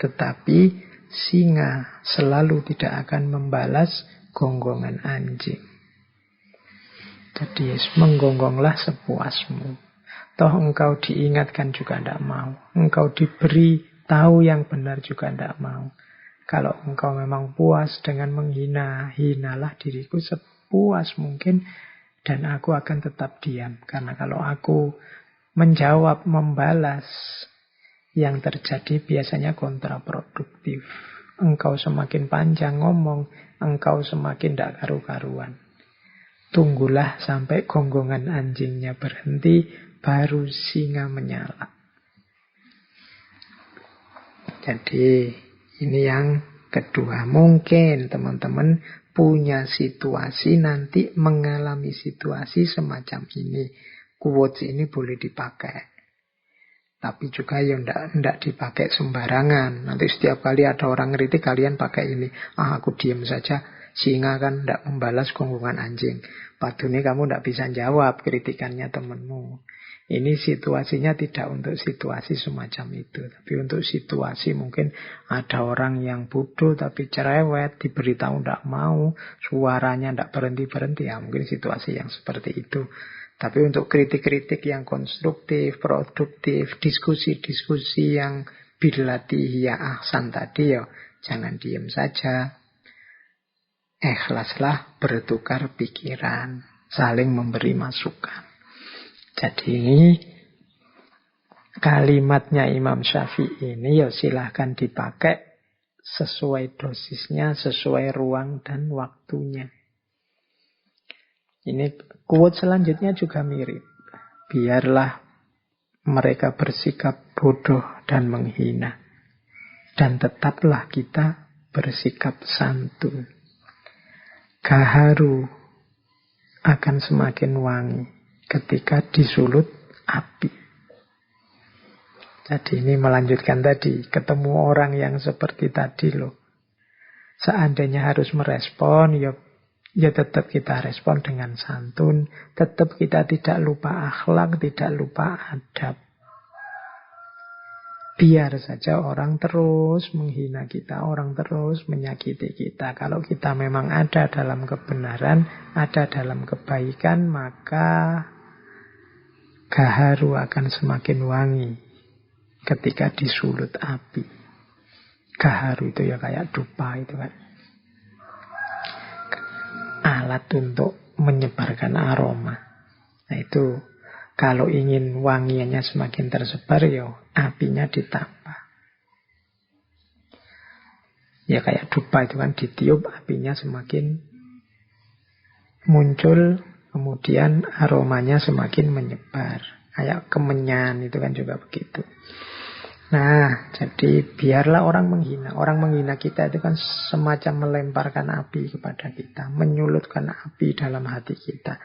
tetapi singa selalu tidak akan membalas gonggongan anjing. Jadi menggonggonglah sepuasmu. Toh engkau diingatkan juga tidak mau. Engkau diberi tahu yang benar juga tidak mau. Kalau engkau memang puas dengan menghina, hinalah diriku sepuas mungkin, dan aku akan tetap diam. Karena kalau aku menjawab, membalas, yang terjadi biasanya kontraproduktif. Engkau semakin panjang ngomong, engkau semakin tidak karu-karuan. Tunggulah sampai gonggongan anjingnya berhenti, baru singa menyala. Jadi ini yang kedua. Mungkin teman-teman punya situasi nanti mengalami situasi semacam ini. Quotes ini boleh dipakai. Tapi juga ya tidak dipakai sembarangan. Nanti setiap kali ada orang ngeritik, kalian pakai ini. Aku diam saja. Singa kan tidak membalas gonggongan anjing. Padahal kamu tidak bisa jawab kritikannya temanmu. Ini situasinya tidak untuk situasi semacam itu. Tapi untuk situasi mungkin ada orang yang bodoh tapi cerewet, diberitahu tidak mau, suaranya tidak berhenti-berhenti. Ya mungkin situasi yang seperti itu. Tapi untuk kritik-kritik yang konstruktif, produktif, diskusi-diskusi yang billati ya ahsan tadi, ya jangan diam saja. Ikhlaslah bertukar pikiran, saling memberi masukan. Jadi ini kalimatnya Imam Syafi'i ini ya silahkan dipakai sesuai dosisnya, sesuai ruang dan waktunya. Ini quote selanjutnya juga mirip. Biarlah mereka bersikap bodoh dan menghina, dan tetaplah kita bersikap santun. Gaharu akan semakin wangi ketika disulut api. Jadi ini melanjutkan tadi, ketemu orang yang seperti tadi loh. Seandainya harus merespon, ya ya tetap kita respon dengan santun, tetap kita tidak lupa akhlak, tidak lupa adab. Biar saja orang terus menghina kita, orang terus menyakiti kita. Kalau kita memang ada dalam kebenaran, ada dalam kebaikan, maka gaharu akan semakin wangi ketika disulut api. Gaharu itu ya kayak dupa itu kan. Alat untuk menyebarkan aroma. Nah itu kalau ingin wangiannya semakin tersebar, ya apinya ditambah. Ya kayak dupa itu kan ditiup, apinya semakin muncul, kemudian aromanya semakin menyebar. Kayak kemenyan itu kan juga begitu. Nah, jadi biarlah orang menghina. Orang menghina kita itu kan semacam melemparkan api kepada kita, menyulutkan api dalam hati kita.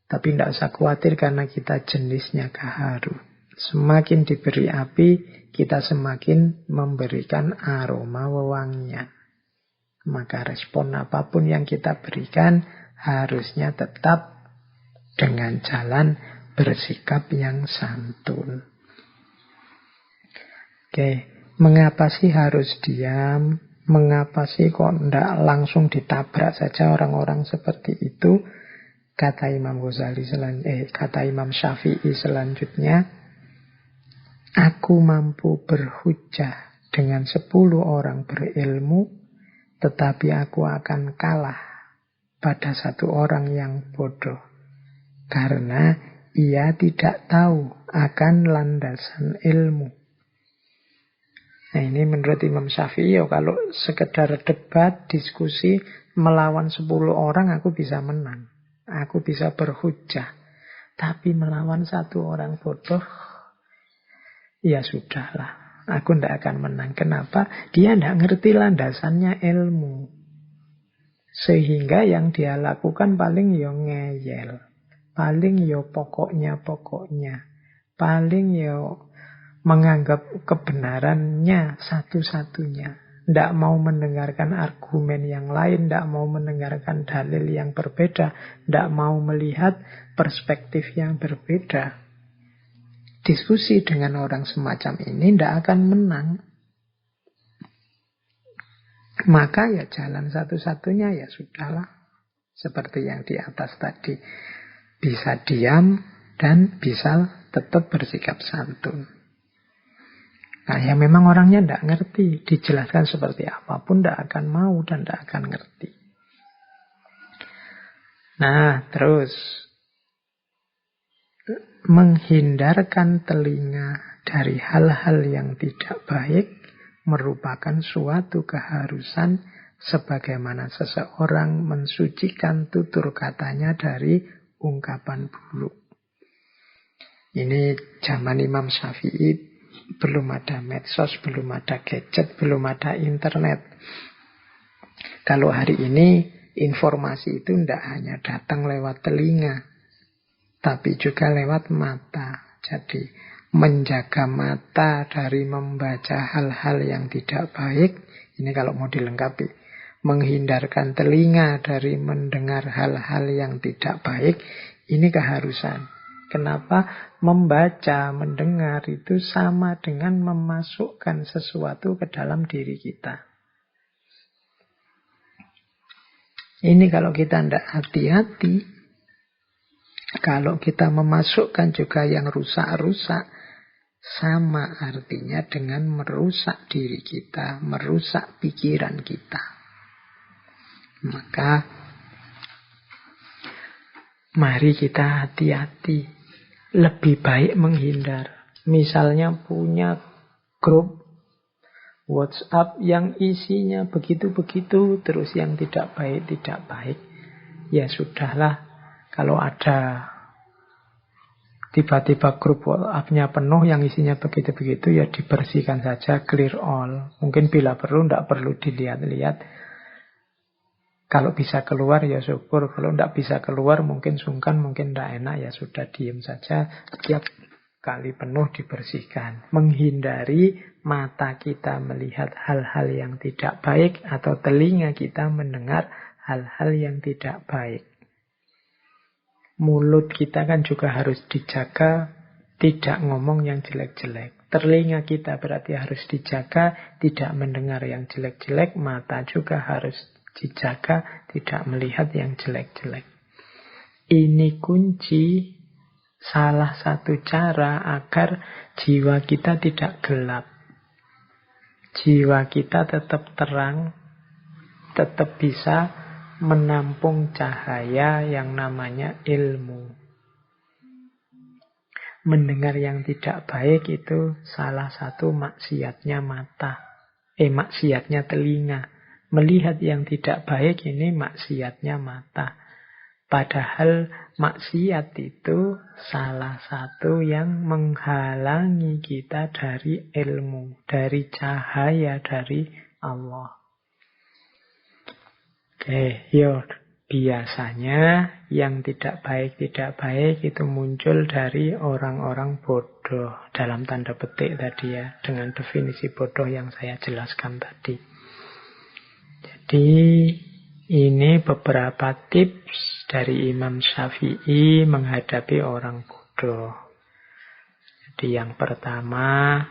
Tapi tidak usah khawatir karena kita jenisnya gaharu. Semakin diberi api, kita semakin memberikan aroma wewangian. Maka respon apapun yang kita berikan harusnya tetap dengan jalan bersikap yang santun. Oke, mengapa sih harus diam? Mengapa sih kok tidak langsung ditabrak saja orang-orang seperti itu? Kata Imam Ghazali kata Imam Syafi'i selanjutnya, aku mampu berhujjah dengan 10 orang berilmu, tetapi aku akan kalah pada 1 orang yang bodoh. Karena ia tidak tahu akan landasan ilmu. Nah ini menurut Imam Syafi'i, kalau sekedar debat, diskusi, melawan 10 orang aku bisa menang. Aku bisa berhujjah. Tapi melawan 1 orang bodoh, ya sudahlah. Aku tidak akan menang. Kenapa? Dia tidak ngerti landasannya ilmu. Sehingga yang dia lakukan paling ya ngeyel. Paling ya pokoknya. Paling ya menganggap kebenarannya satu-satunya. Tidak mau mendengarkan argumen yang lain, tidak mau mendengarkan dalil yang berbeda, tidak mau melihat perspektif yang berbeda. Diskusi dengan orang semacam ini tidak akan menang. Maka ya jalan satu-satunya ya sudahlah. Seperti yang di atas tadi. Bisa diam dan bisa tetap bersikap santun. Nah ya memang orangnya tidak ngerti. Dijelaskan seperti apapun tidak akan mau dan tidak akan ngerti. Nah terus. Menghindarkan telinga dari hal-hal yang tidak baik merupakan suatu keharusan sebagaimana seseorang mensucikan tutur katanya dari ungkapan buruk. Ini zaman Imam Syafi'i. Belum ada medsos, belum ada gadget, belum ada internet. Kalau hari ini informasi itu tidak hanya datang lewat telinga, tapi juga lewat mata. Jadi menjaga mata dari membaca hal-hal yang tidak baik, ini kalau mau dilengkapi. Menghindarkan telinga dari mendengar hal-hal yang tidak baik, ini keharusan. Kenapa? Membaca, mendengar itu sama dengan memasukkan sesuatu ke dalam diri kita. Ini kalau kita tidak hati-hati, kalau kita memasukkan juga yang rusak-rusak, sama artinya dengan merusak diri kita, merusak pikiran kita. Maka mari kita hati-hati. Lebih baik menghindar. Misalnya punya grup WhatsApp yang isinya begitu-begitu, terus yang tidak baik. Ya sudahlah, kalau ada tiba-tiba grup WhatsApp-nya penuh yang isinya begitu-begitu, ya dibersihkan saja, clear all. Mungkin bila perlu, tidak perlu dilihat-lihat. Kalau bisa keluar ya syukur. Kalau tidak bisa keluar mungkin sungkan, mungkin tidak enak, ya sudah diam saja. Setiap kali penuh dibersihkan. Menghindari mata kita melihat hal-hal yang tidak baik atau telinga kita mendengar hal-hal yang tidak baik. Mulut kita kan juga harus dijaga, tidak ngomong yang jelek-jelek. Telinga kita berarti harus dijaga, tidak mendengar yang jelek-jelek. Mata juga harus dijaga, tidak melihat yang jelek-jelek. Ini kunci, salah satu cara agar jiwa kita tidak gelap. Jiwa kita tetap terang, tetap bisa menampung cahaya yang namanya ilmu. Mendengar yang tidak baik itu salah satu maksiatnya mata. Maksiatnya telinga. Melihat yang tidak baik ini maksiatnya mata. Padahal maksiat itu salah satu yang menghalangi kita dari ilmu, dari cahaya dari Allah. Oke, biasanya yang tidak baik itu muncul dari orang-orang bodoh. Dalam tanda petik tadi ya, dengan definisi bodoh yang saya jelaskan tadi. Jadi ini beberapa tips dari Imam Syafi'i menghadapi orang bodoh. Jadi yang pertama,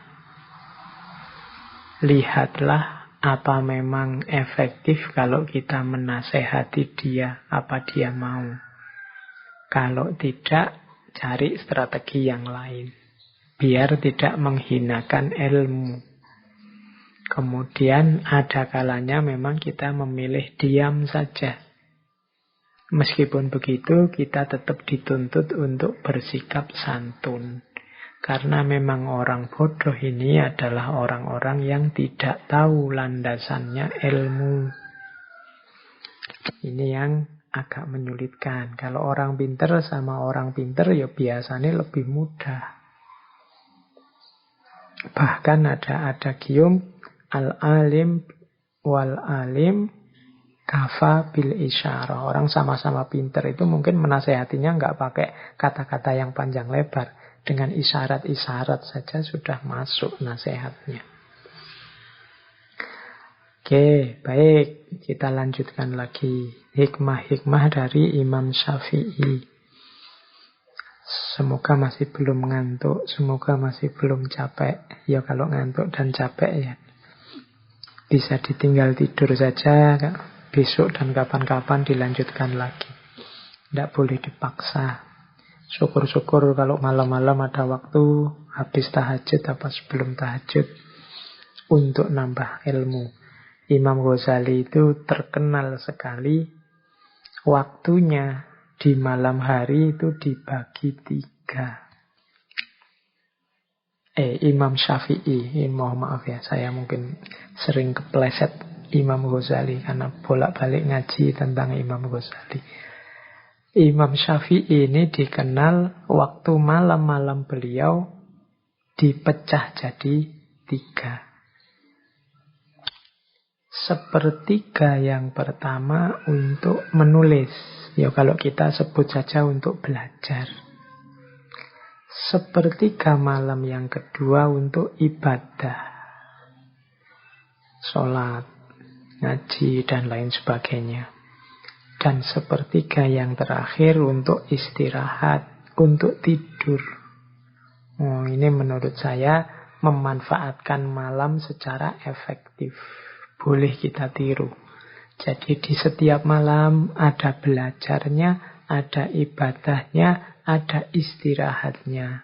lihatlah apa memang efektif kalau kita menasehati dia, apa dia mau. Kalau tidak, cari strategi yang lain. Biar tidak menghinakan ilmu. Kemudian ada kalanya memang kita memilih diam saja. Meskipun begitu, kita tetap dituntut untuk bersikap santun. Karena memang orang bodoh ini adalah orang-orang yang tidak tahu landasannya ilmu. Ini yang agak menyulitkan. Kalau orang pinter sama orang pinter ya biasanya lebih mudah. Bahkan ada adagium al-alim wal-alim kafa bil isyarah. Orang sama-sama pinter itu mungkin menasehatinya nggak pakai kata-kata yang panjang lebar. Dengan isyarat-isyarat saja sudah masuk nasihatnya. Oke, baik. Kita lanjutkan lagi. Hikmah-hikmah dari Imam Syafi'i. Semoga masih belum ngantuk. Semoga masih belum capek. Ya kalau ngantuk dan capek ya bisa ditinggal tidur saja. Besok dan kapan-kapan dilanjutkan lagi. Tidak boleh dipaksa. Syukur-syukur kalau malam-malam ada waktu habis tahajud apa sebelum tahajud untuk nambah ilmu. Imam Ghazali itu terkenal sekali waktunya di malam hari itu dibagi 3. Imam Syafi'i, mohon maaf ya, saya mungkin sering kepleset Imam Ghazali karena bolak-balik ngaji tentang Imam Ghazali. Imam Syafi'i ini dikenal waktu malam-malam beliau dipecah jadi 3. Sepertiga yang pertama untuk menulis. Ya kalau kita sebut saja untuk belajar. Sepertiga malam yang kedua untuk ibadah. Sholat, ngaji, dan lain sebagainya. Dan sepertiga yang terakhir untuk istirahat, untuk tidur. Ini menurut saya memanfaatkan malam secara efektif. Boleh kita tiru. Jadi di setiap malam ada belajarnya, ada ibadahnya, ada istirahatnya.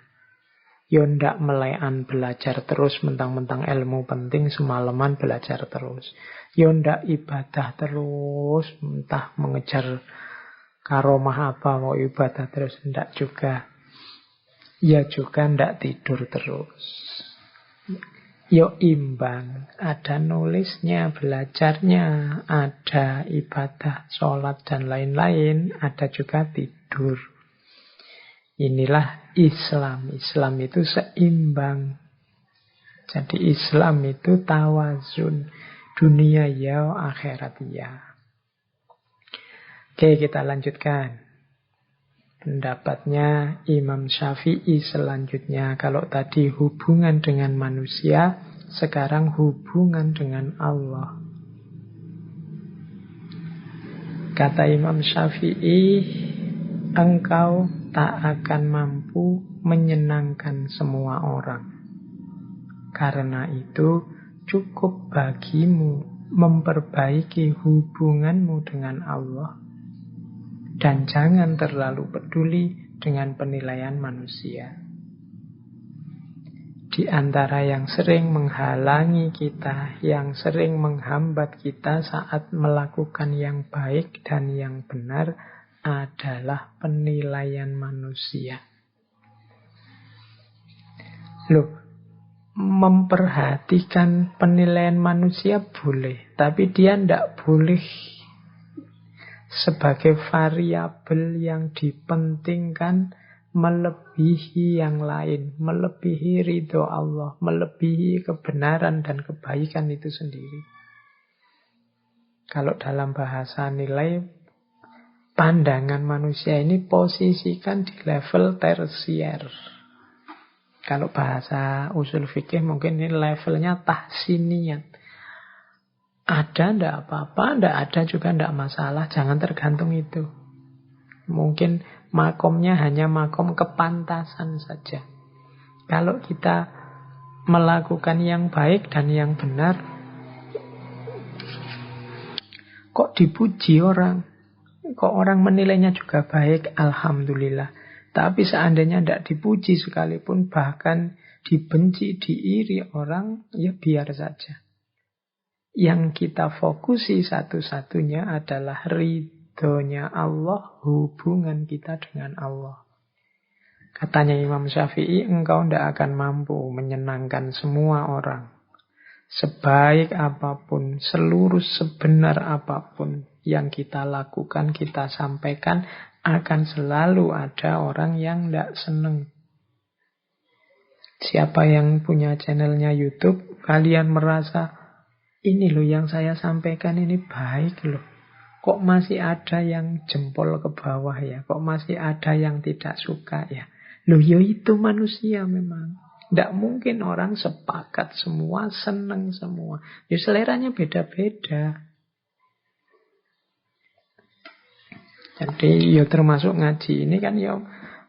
Yo ndak melekan belajar terus mentang-mentang ilmu penting semalaman belajar terus. Yo ndak ibadah terus entah mengejar karomah apa mau ibadah terus ndak juga. Ya juga ndak tidur terus. Yo imbang, ada nulisnya, belajarnya, ada ibadah, sholat dan lain-lain, ada juga tidur. Inilah Islam. Islam itu seimbang. Jadi Islam itu tawazun. Dunia ya, akhirat ya. Oke, kita lanjutkan. Pendapatnya Imam Syafi'i selanjutnya. Kalau tadi hubungan dengan manusia, sekarang hubungan dengan Allah. Kata Imam Syafi'i, engkau tak akan mampu menyenangkan semua orang. Karena itu cukup bagimu memperbaiki hubunganmu dengan Allah dan jangan terlalu peduli dengan penilaian manusia. Di antara yang sering menghalangi kita, yang sering menghambat kita saat melakukan yang baik dan yang benar adalah penilaian manusia. Loh, memperhatikan penilaian manusia boleh, tapi dia tidak boleh sebagai variabel yang dipentingkan melebihi yang lain, melebihi ridho Allah, melebihi kebenaran dan kebaikan itu sendiri. Kalau dalam bahasa nilai, pandangan manusia ini posisikan di level tersier. Kalau bahasa usul fikih mungkin ini levelnya tahsiniyat. Ada ndak apa-apa, ndak ada juga ndak masalah, jangan tergantung itu. Mungkin makomnya hanya makom kepantasan saja. Kalau kita melakukan yang baik dan yang benar, kok dipuji orang, kok orang menilainya juga baik, alhamdulillah. Tapi seandainya tidak dipuji sekalipun, bahkan dibenci, diiri orang, ya biar saja. Yang kita fokusi satu-satunya adalah ridhonya Allah, hubungan kita dengan Allah. Katanya Imam Syafi'i, engkau tidak akan mampu menyenangkan semua orang. Sebaik apapun, seluruh sebenar apapun yang kita lakukan, kita sampaikan, akan selalu ada orang yang tidak senang. Siapa yang punya channelnya YouTube, kalian merasa, ini loh yang saya sampaikan ini baik loh. Kok masih ada yang jempol ke bawah ya? Kok masih ada yang tidak suka ya? Loh ya itu manusia memang. Tidak mungkin orang sepakat semua, senang semua. Ya seleranya beda-beda. Jadi ya termasuk ngaji ini kan ya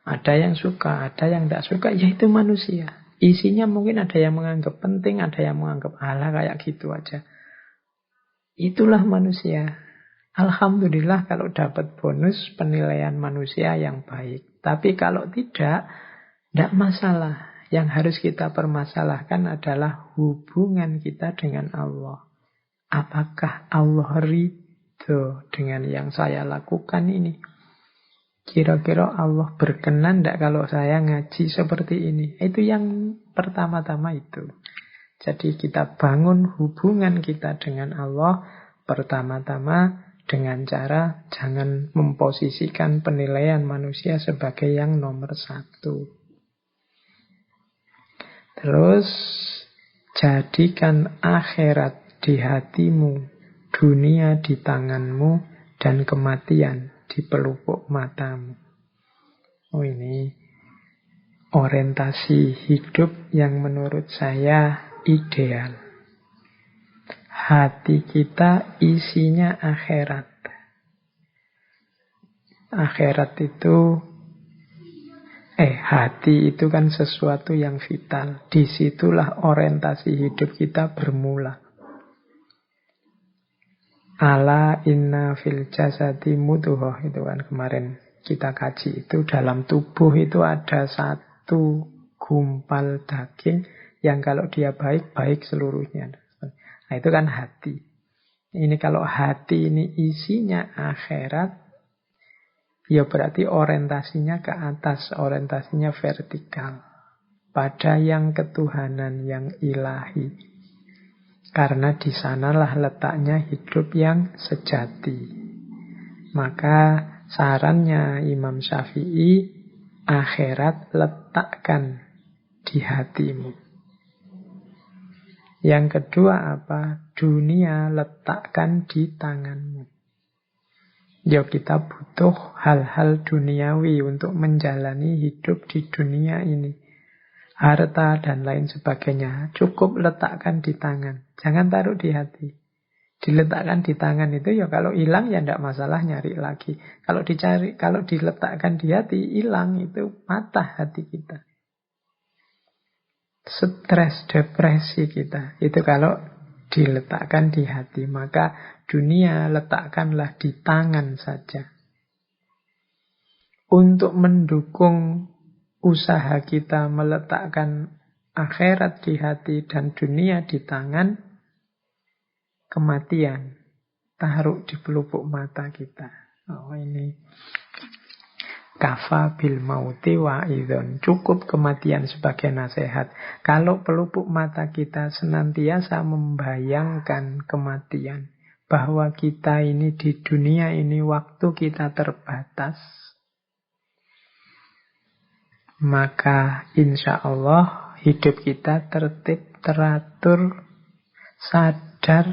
ada yang suka, ada yang tidak suka. Ya itu manusia. Isinya mungkin ada yang menganggap penting, ada yang menganggap alah kayak gitu aja. Itulah manusia. Alhamdulillah kalau dapat bonus penilaian manusia yang baik. Tapi kalau tidak masalah. Yang harus kita permasalahkan adalah hubungan kita dengan Allah. Apakah Allah ridho dengan yang saya lakukan ini? Kira-kira Allah berkenan tidak kalau saya ngaji seperti ini? Itu yang pertama-tama itu. Jadi kita bangun hubungan kita dengan Allah pertama-tama dengan cara jangan memposisikan penilaian manusia sebagai yang nomor satu. Terus jadikan akhirat di hatimu, dunia di tanganmu, dan kematian di pelupuk matamu. Oh ini orientasi hidup yang menurut saya ideal. Hati kita isinya akhirat. Akhirat itu hati itu kan sesuatu yang vital. Disitulah orientasi hidup kita bermula. Ala inna fil jasadi mudghah, itu kan kemarin kita kaji. Itu dalam tubuh itu ada satu gumpal daging yang kalau dia baik, baik seluruhnya. Nah itu kan hati. Ini kalau hati ini isinya akhirat, ya berarti orientasinya ke atas, orientasinya vertikal. Pada yang ketuhanan, yang ilahi. Karena di sanalah letaknya hidup yang sejati. Maka sarannya Imam Syafi'i, akhirat letakkan di hatimu. Yang kedua apa? Dunia letakkan di tanganmu. Ya kita butuh hal-hal duniawi untuk menjalani hidup di dunia ini. Harta dan lain sebagainya cukup letakkan di tangan. Jangan taruh di hati. Diletakkan di tangan itu ya kalau hilang ya tidak masalah, nyari lagi. Kalau dicari, kalau diletakkan di hati, hilang itu patah hati kita. Stres, depresi kita. Itu kalau diletakkan di hati. Maka dunia letakkanlah di tangan saja. Untuk mendukung usaha kita meletakkan akhirat di hati dan dunia di tangan, kematian taruh di pelupuk mata kita. Oh, ini kafa bil mauti wa'idhon. Cukup kematian sebagai nasihat. Kalau pelupuk mata kita senantiasa membayangkan kematian, bahwa kita ini di dunia ini waktu kita terbatas, maka insya Allah hidup kita tertib, teratur, sadar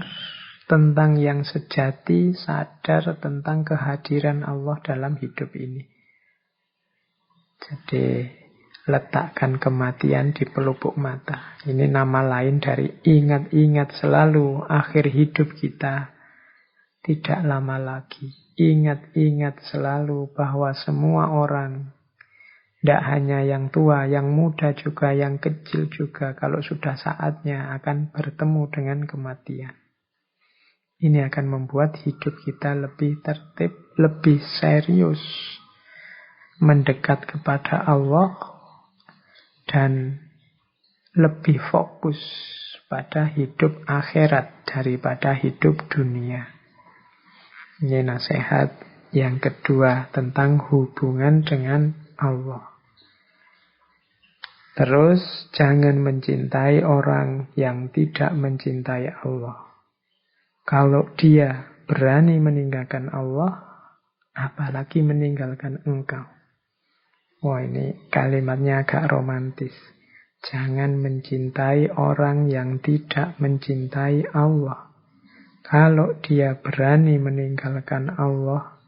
tentang yang sejati, sadar tentang kehadiran Allah dalam hidup ini. Jadi letakkan kematian di pelupuk mata. Ini nama lain dari ingat-ingat selalu akhir hidup kita tidak lama lagi. Ingat-ingat selalu bahwa semua orang, tidak hanya yang tua, yang muda juga, yang kecil juga, kalau sudah saatnya akan bertemu dengan kematian. Ini akan membuat hidup kita lebih tertib, lebih serius, mendekat kepada Allah, dan lebih fokus pada hidup akhirat daripada hidup dunia. Ini nasihat yang kedua tentang hubungan dengan Allah. Terus jangan mencintai orang yang tidak mencintai Allah. Kalau dia berani meninggalkan Allah, apalagi meninggalkan engkau. Wah, ini kalimatnya agak romantis. Jangan mencintai orang yang tidak mencintai Allah. Kalau dia berani meninggalkan Allah,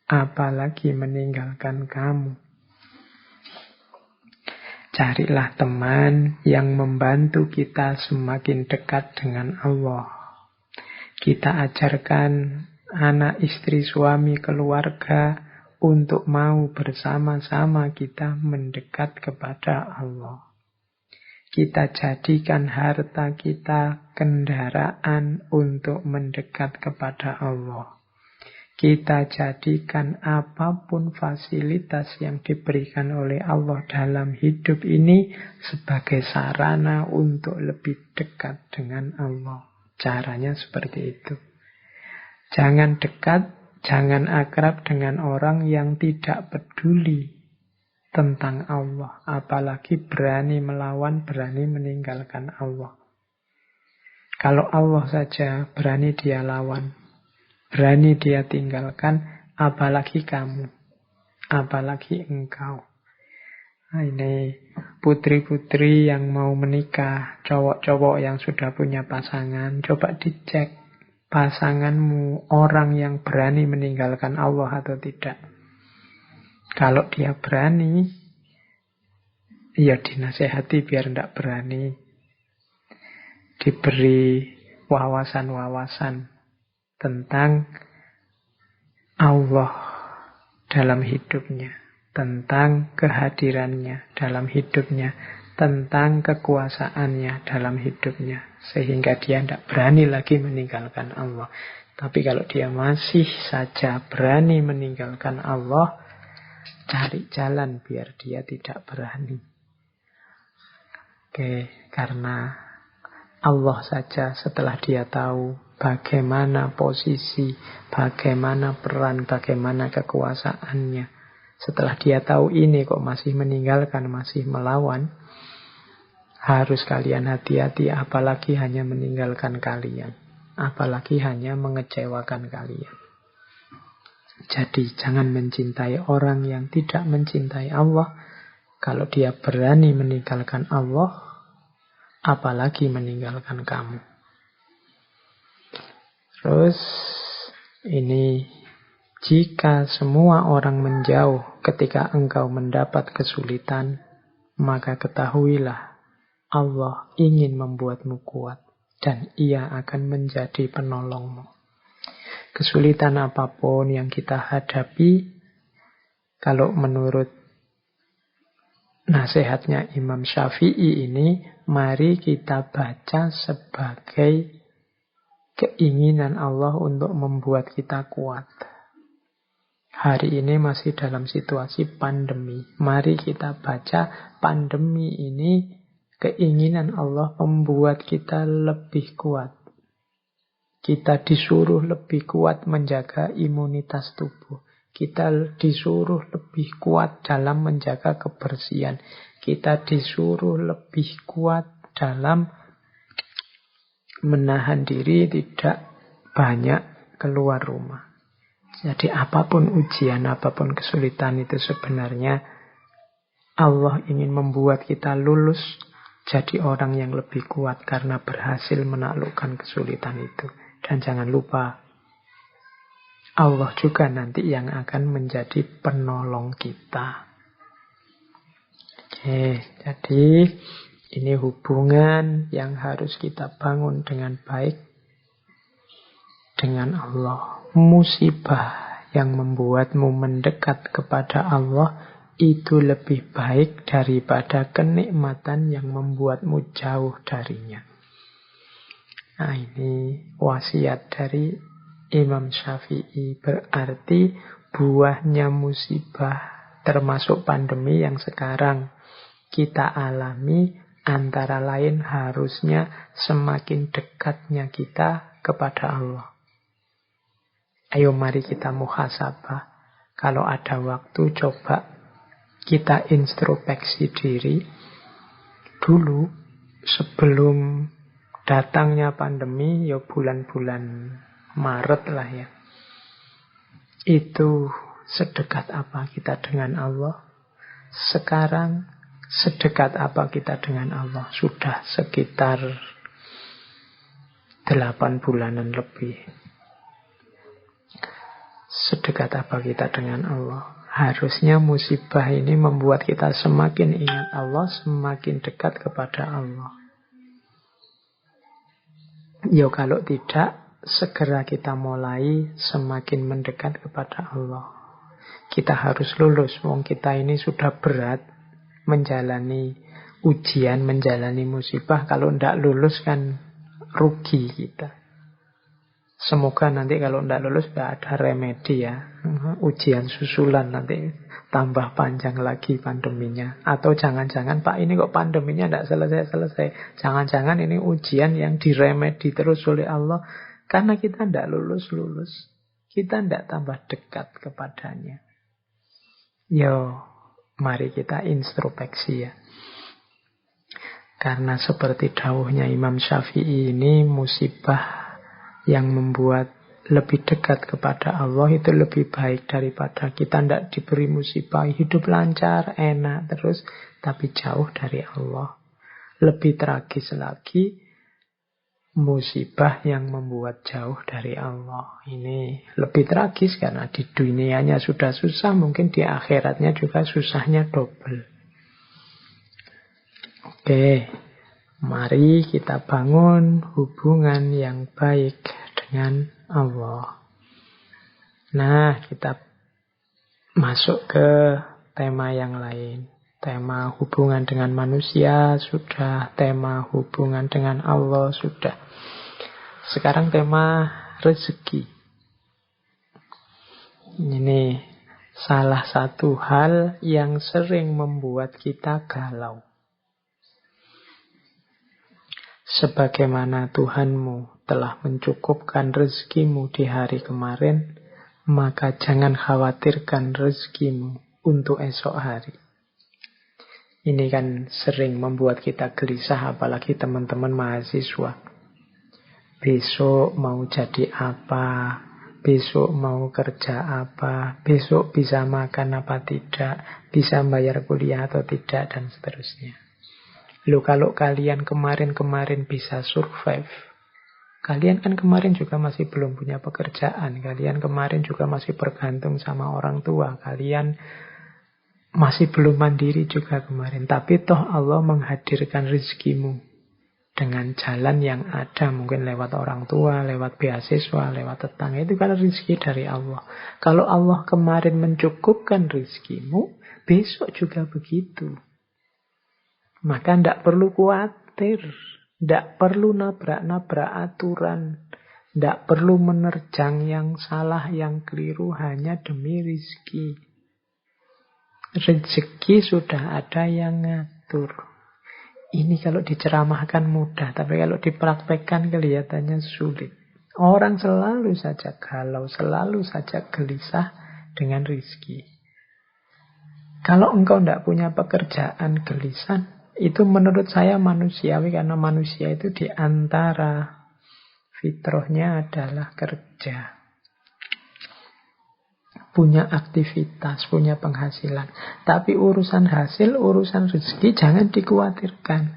apalagi meninggalkan kamu. Carilah teman yang membantu kita semakin dekat dengan Allah. Kita ajarkan anak, istri, suami, keluarga untuk mau bersama-sama kita mendekat kepada Allah. Kita jadikan harta kita kendaraan untuk mendekat kepada Allah. Kita jadikan apapun fasilitas yang diberikan oleh Allah dalam hidup ini sebagai sarana untuk lebih dekat dengan Allah. Caranya seperti itu. Jangan dekat, jangan akrab dengan orang yang tidak peduli tentang Allah. Apalagi berani melawan, berani meninggalkan Allah. Kalau Allah saja berani dia lawan, berani dia tinggalkan, apalagi kamu, apalagi engkau. Nah, ini putri-putri yang mau menikah, cowok-cowok yang sudah punya pasangan, coba dicek pasanganmu orang yang berani meninggalkan Allah atau tidak. Kalau dia berani, ya dinasehati biar tidak berani. Diberi wawasan-wawasan tentang Allah dalam hidupnya, tentang kehadirannya dalam hidupnya, tentang kekuasaannya dalam hidupnya, sehingga dia tidak berani lagi meninggalkan Allah. Tapi kalau dia masih saja berani meninggalkan Allah, cari jalan biar dia tidak berani. Oke, karena Allah saja setelah dia tahu bagaimana posisi, bagaimana peran, bagaimana kekuasaannya, setelah dia tahu ini kok masih meninggalkan, masih melawan, harus kalian hati-hati, apalagi hanya meninggalkan kalian, apalagi hanya mengecewakan kalian. Jadi jangan mencintai orang yang tidak mencintai Allah. Kalau dia berani meninggalkan Allah, apalagi meninggalkan kamu. Terus ini, jika semua orang menjauh ketika engkau mendapat kesulitan, maka ketahuilah Allah ingin membuatmu kuat dan Ia akan menjadi penolongmu. Kesulitan apapun yang kita hadapi, kalau menurut nasihatnya Imam Syafi'i ini, mari kita baca sebagai keinginan Allah untuk membuat kita kuat. Hari ini masih dalam situasi pandemi. Mari kita baca pandemi ini keinginan Allah membuat kita lebih kuat. Kita disuruh lebih kuat menjaga imunitas tubuh. Kita disuruh lebih kuat dalam menjaga kebersihan. Kita disuruh lebih kuat dalam menahan diri tidak banyak keluar rumah. Jadi apapun ujian, apapun kesulitan itu sebenarnya Allah ingin membuat kita lulus jadi orang yang lebih kuat karena berhasil menaklukkan kesulitan itu. Dan jangan lupa, Allah juga nanti yang akan menjadi penolong kita. Oke, jadi ini hubungan yang harus kita bangun dengan baik dengan Allah. Musibah yang membuatmu mendekat kepada Allah itu lebih baik daripada kenikmatan yang membuatmu jauh darinya. Nah, ini wasiat dari Imam Syafi'i. Berarti buahnya musibah termasuk pandemi yang sekarang kita alami antara lain harusnya semakin dekatnya kita kepada Allah. Ayo mari kita muhasabah. Kalau ada waktu coba kita introspeksi diri dulu sebelum datangnya pandemi, ya bulan-bulan Maret lah ya. Itu sedekat apa kita dengan Allah? Sekarang sedekat apa kita dengan Allah? Sudah sekitar 8 bulanan lebih. Sedekat apa kita dengan Allah? Harusnya musibah ini membuat kita semakin ingat Allah, semakin dekat kepada Allah. Ya kalau tidak, segera kita mulai semakin mendekat kepada Allah. Kita harus lulus. Wong kita ini sudah berat menjalani ujian, menjalani musibah. Kalau tidak lulus kan rugi kita. Semoga nanti kalau tidak lulus tidak ada remedi ya. Ujian susulan nanti tambah panjang lagi pandeminya. Atau jangan-jangan Pak ini kok pandeminya tidak selesai-selesai. Jangan-jangan ini ujian yang diremedi terus oleh Allah. Karena kita tidak lulus-lulus. Kita tidak tambah dekat kepadanya. Yo, mari kita introspeksi ya. Karena seperti dawuhnya Imam Syafi'i ini, musibah yang membuat lebih dekat kepada Allah itu lebih baik daripada kita tidak diberi musibah, hidup lancar, enak terus, tapi jauh dari Allah. Lebih tragis lagi, musibah yang membuat jauh dari Allah. Ini lebih tragis karena di dunianya sudah susah, mungkin di akhiratnya juga susahnya double. Oke, mari kita bangun hubungan yang baik dengan Allah. Nah, kita masuk ke tema yang lain. Tema hubungan dengan manusia sudah, tema hubungan dengan Allah sudah. Sekarang tema rezeki. Ini salah satu hal yang sering membuat kita galau. Sebagaimana Tuhanmu telah mencukupkan rezekimu di hari kemarin, maka jangan khawatirkan rezekimu untuk esok hari. Ini kan sering membuat kita gelisah, apalagi teman-teman mahasiswa. Besok mau jadi apa? Besok mau kerja apa? Besok bisa makan apa tidak? Bisa bayar kuliah atau tidak? Dan seterusnya. Loh, kalau kalian kemarin-kemarin bisa survive, kalian kan kemarin juga masih belum punya pekerjaan. Kalian kemarin juga masih bergantung sama orang tua. Kalian masih belum mandiri juga kemarin. Tapi toh Allah menghadirkan rezekimu dengan jalan yang ada, mungkin lewat orang tua, lewat beasiswa, lewat tetangga, itu kan rezeki dari Allah. Kalau Allah kemarin mencukupkan rezekimu, besok juga begitu. Maka tidak perlu khawatir, tidak perlu nabrak-nabrak aturan, tidak perlu menerjang yang salah, yang keliru hanya demi rezeki. Rezeki sudah ada yang ngatur. Ini kalau diceramahkan mudah, tapi kalau dipraktekkan kelihatannya sulit. Orang selalu saja galau, selalu saja gelisah dengan rezeki. Kalau engkau tidak punya pekerjaan gelisah, itu menurut saya manusiawi, karena manusia itu diantara fitrahnya adalah kerja. Punya aktivitas, punya penghasilan. Tapi urusan hasil, urusan rezeki jangan dikhawatirkan.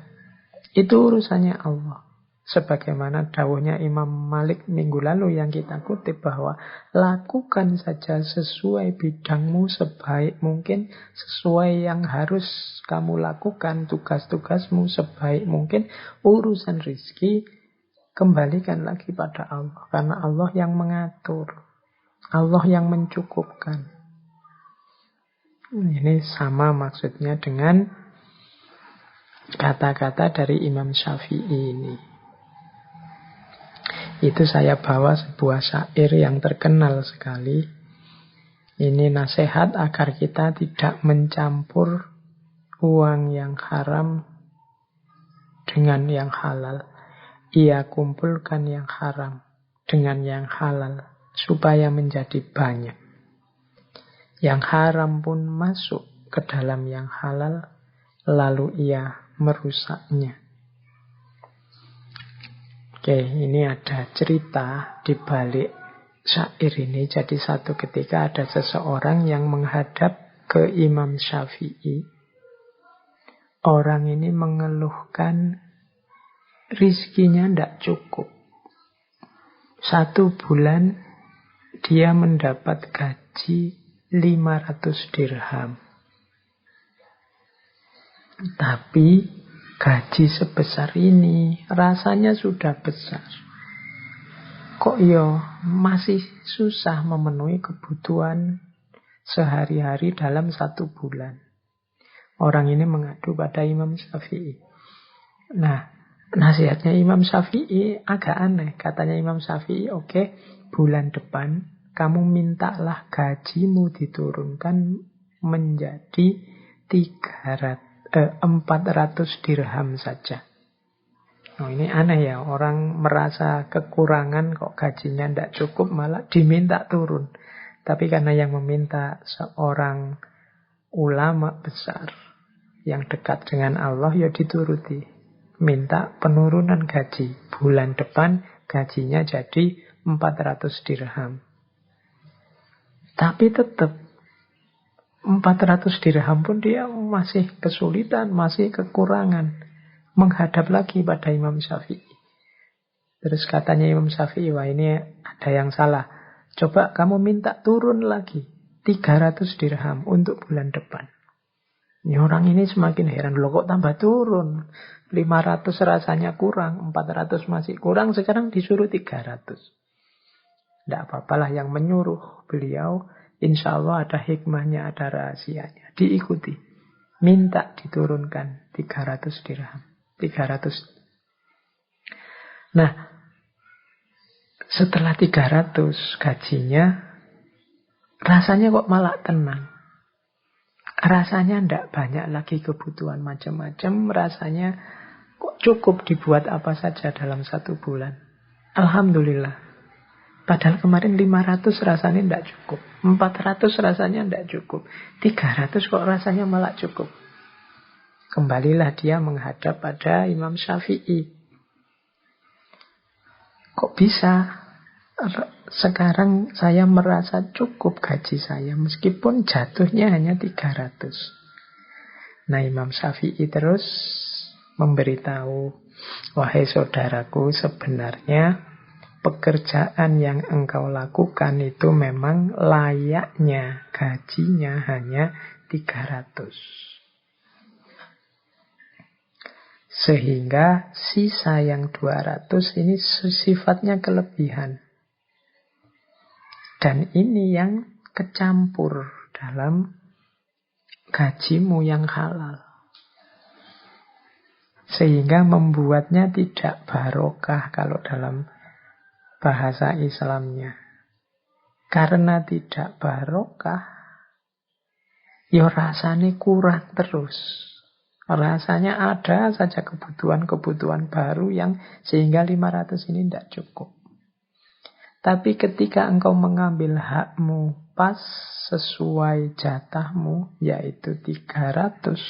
Itu urusannya Allah. Sebagaimana dawuhnya Imam Malik minggu lalu yang kita kutip, bahwa lakukan saja sesuai bidangmu sebaik mungkin, sesuai yang harus kamu lakukan, tugas-tugasmu sebaik mungkin. Urusan rezeki kembalikan lagi pada Allah, karena Allah yang mengatur, Allah yang mencukupkan. Ini sama maksudnya dengan kata-kata dari Imam Syafi'i ini. Itu saya bawa sebuah syair yang terkenal sekali. Ini nasihat agar kita tidak mencampur uang yang haram dengan yang halal. Ia kumpulkan yang haram dengan yang halal, supaya menjadi banyak. Yang haram pun masuk ke dalam yang halal, lalu ia merusaknya. Oke, ini ada cerita di balik syair ini. Jadi satu ketika ada seseorang yang menghadap ke Imam Syafi'i. Orang ini mengeluhkan rizkinya tidak cukup. 1 bulan dia mendapat gaji 500 dirham. Tapi gaji sebesar ini rasanya sudah besar. Kok masih susah memenuhi kebutuhan sehari-hari dalam 1 bulan. Orang ini mengadu pada Imam Syafi'i. Nah, nasihatnya Imam Syafi'i agak aneh. Katanya Imam Syafi'i, oke, bulan depan kamu mintalah gajimu diturunkan menjadi 400 dirham saja. Oh, ini aneh ya, orang merasa kekurangan kok gajinya tidak cukup malah diminta turun. Tapi karena yang meminta seorang ulama besar yang dekat dengan Allah, ya dituruti. Minta penurunan gaji. Bulan depan gajinya jadi 400 dirham. Tapi tetap 400 dirham pun dia masih kesulitan, masih kekurangan. Menghadap lagi pada Imam Syafi'i. Terus katanya Imam Syafi'i, wah ini ada yang salah. Coba kamu minta turun lagi 300 dirham untuk bulan depan. Ini orang ini semakin heran. Loh kok tambah turun? 500 rasanya kurang, 400 masih kurang, sekarang disuruh 300. Tidak apa-apalah, yang menyuruh beliau insya Allah ada hikmahnya, ada rahasianya. Diikuti. Minta diturunkan 300 dirham. 300. Nah, setelah 300 gajinya, rasanya kok malah tenang. Rasanya tidak banyak lagi kebutuhan macam-macam. Rasanya kok cukup dibuat apa saja dalam 1 bulan. Alhamdulillah. Padahal kemarin 500 rasanya tidak cukup. 400 rasanya tidak cukup. 300 kok rasanya malah cukup. Kembalilah dia menghadap pada Imam Syafi'i. Kok bisa? Sekarang saya merasa cukup gaji saya, meskipun jatuhnya hanya 300. Nah, Imam Syafi'i terus memberitahu, wahai saudaraku, sebenarnya pekerjaan yang engkau lakukan itu memang layaknya gajinya hanya 300. Sehingga sisa yang 200 ini sifatnya kelebihan. Dan ini yang kecampur dalam gajimu yang halal. Sehingga membuatnya tidak barokah kalau dalam bahasa Islamnya. Karena tidak barokah, ya rasanya kurang terus. Rasanya ada saja kebutuhan-kebutuhan baru yang sehingga 500 ini tidak cukup. Tapi ketika engkau mengambil hakmu pas sesuai jatahmu, yaitu 300,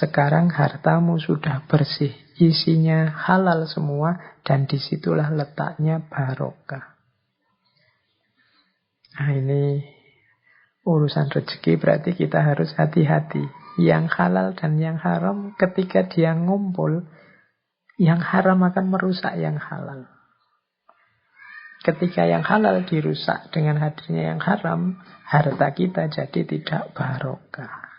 sekarang hartamu sudah bersih, isinya halal semua, dan disitulah letaknya barokah. Nah, ini urusan rezeki, berarti kita harus hati-hati. Yang halal dan yang haram ketika dia ngumpul, yang haram akan merusak yang halal. Ketika yang halal dirusak dengan hadirnya yang haram, harta kita jadi tidak barokah.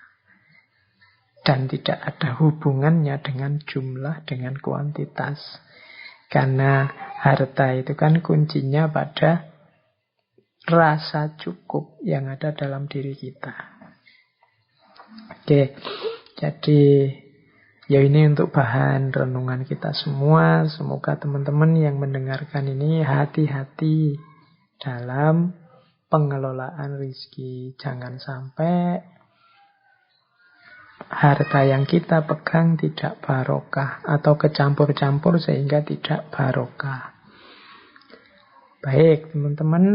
Dan tidak ada hubungannya dengan jumlah, dengan kuantitas. Karena harta itu kan kuncinya pada rasa cukup yang ada dalam diri kita. Oke, jadi ya ini untuk bahan renungan kita semua. Semoga teman-teman yang mendengarkan ini hati-hati dalam pengelolaan rezeki. Jangan sampai harta yang kita pegang tidak barokah atau kecampur-campur sehingga tidak barokah. Baik, teman-teman.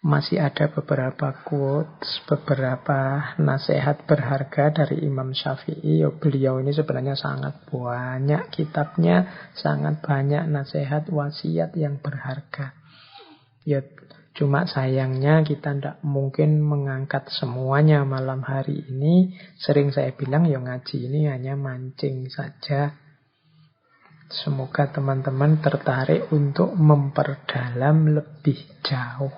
Masih ada beberapa quotes, beberapa nasihat berharga dari Imam Syafi'i. Beliau ini sebenarnya sangat banyak kitabnya, sangat banyak nasihat wasiat yang berharga. Ya, cuma sayangnya kita tidak mungkin mengangkat semuanya malam hari ini. Sering saya bilang ya ngaji ini hanya mancing saja. Semoga teman-teman tertarik untuk memperdalam lebih jauh.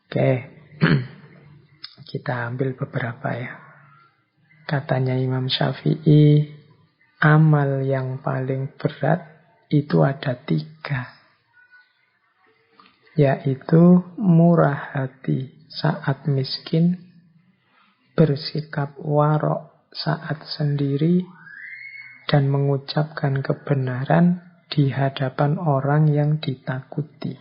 Oke, kita ambil beberapa ya. Katanya Imam Syafi'i, amal yang paling berat itu ada 3. Yaitu murah hati saat miskin, bersikap warok saat sendiri, dan mengucapkan kebenaran di hadapan orang yang ditakuti.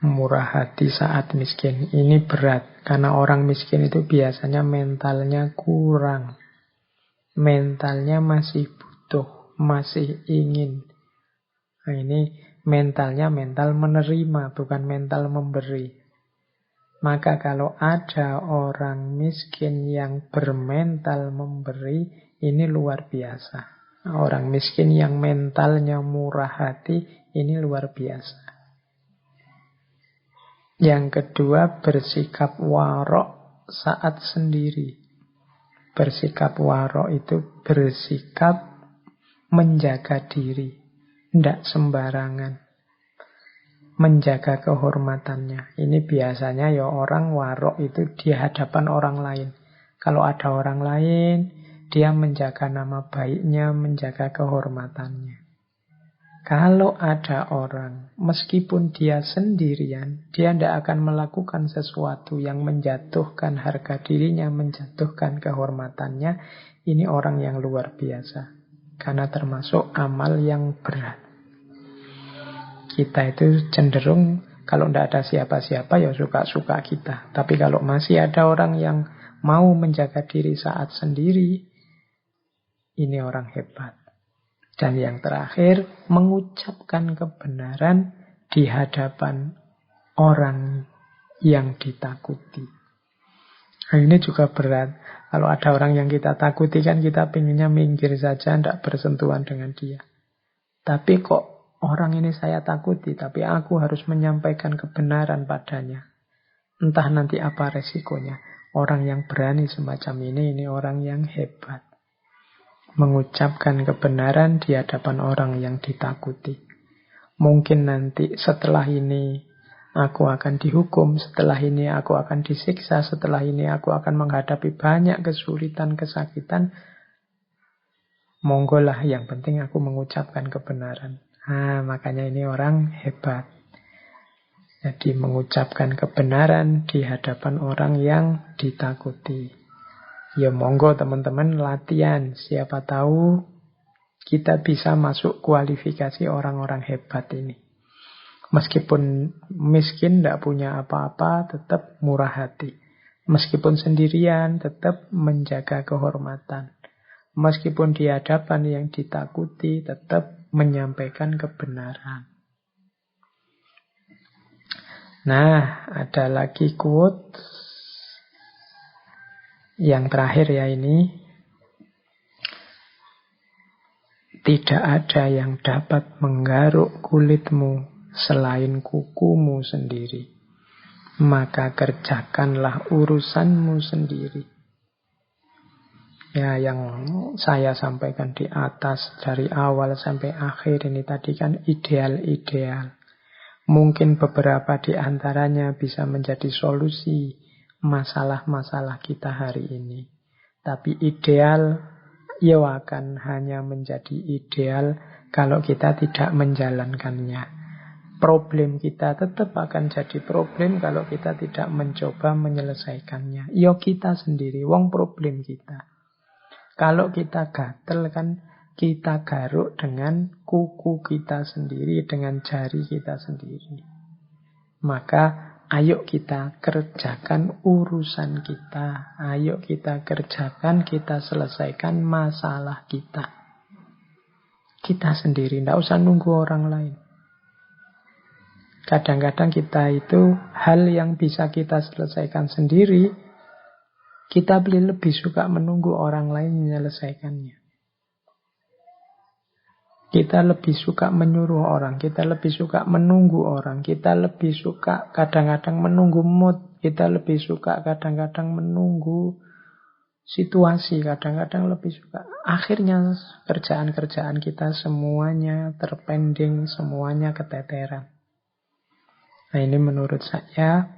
Murah hati saat miskin ini berat, karena orang miskin itu biasanya mentalnya kurang. Mentalnya masih butuh, masih ingin. Nah, ini mentalnya mental menerima, bukan mental memberi. Maka kalau ada orang miskin yang bermental memberi, ini luar biasa. Orang miskin yang mentalnya murah hati, ini luar biasa. Yang kedua, bersikap warok saat sendiri. Bersikap warok itu bersikap menjaga diri, tidak sembarangan. Menjaga kehormatannya. Ini biasanya ya orang warok itu di hadapan orang lain. Kalau ada orang lain, dia menjaga nama baiknya, menjaga kehormatannya. Kalau ada orang, meskipun dia sendirian, dia tidak akan melakukan sesuatu yang menjatuhkan harga dirinya, menjatuhkan kehormatannya. Ini orang yang luar biasa. Karena termasuk amal yang berat. Kita itu cenderung kalau tidak ada siapa-siapa ya suka-suka kita. Tapi kalau masih ada orang yang mau menjaga diri saat sendiri, ini orang hebat. Dan yang terakhir, mengucapkan kebenaran di hadapan orang yang ditakuti. Nah, ini juga berat. Kalau ada orang yang kita takuti kan kita pinginnya minggir saja, tidak bersentuhan dengan dia. Tapi kok orang ini saya takuti, tapi aku harus menyampaikan kebenaran padanya. Entah nanti apa resikonya. Orang yang berani semacam ini orang yang hebat. Mengucapkan kebenaran di hadapan orang yang ditakuti. Mungkin nanti setelah ini aku akan dihukum, setelah ini aku akan disiksa, setelah ini aku akan menghadapi banyak kesulitan, kesakitan. Monggolah, yang penting aku mengucapkan kebenaran. Makanya ini orang hebat. Jadi mengucapkan kebenaran di hadapan orang yang ditakuti. Ya monggo teman-teman latihan. Siapa tahu kita bisa masuk kualifikasi orang-orang hebat ini. Meskipun miskin, tidak punya apa-apa, tetap murah hati. Meskipun sendirian, tetap menjaga kehormatan. Meskipun di hadapan yang ditakuti, tetap menyampaikan kebenaran. Nah, ada lagi quote yang terakhir ya ini. Tidak ada yang dapat menggaruk kulitmu selain kukumu sendiri. Maka kerjakanlah urusanmu sendiri. Ya, yang saya sampaikan di atas dari awal sampai akhir ini tadi kan ideal-ideal. Mungkin beberapa di antaranya bisa menjadi solusi masalah-masalah kita hari ini. Tapi ideal, ya akan hanya menjadi ideal kalau kita tidak menjalankannya. Problem kita tetap akan jadi problem kalau kita tidak mencoba menyelesaikannya. Ya kita sendiri, wong problem kita. Kalau kita gatel kan kita garuk dengan kuku kita sendiri, dengan jari kita sendiri. Maka ayo kita kerjakan urusan kita. Ayo kita kerjakan, kita selesaikan masalah kita. Kita sendiri, tidak usah nunggu orang lain. Kadang-kadang kita itu hal yang bisa kita selesaikan sendiri, kita lebih suka menunggu orang lain menyelesaikannya. Kita lebih suka menyuruh orang, kita lebih suka menunggu orang, kita lebih suka kadang-kadang menunggu mood, kita lebih suka kadang-kadang menunggu situasi, kadang-kadang lebih suka. Akhirnya kerjaan-kerjaan kita semuanya terpending, semuanya keteteran. Nah ini menurut saya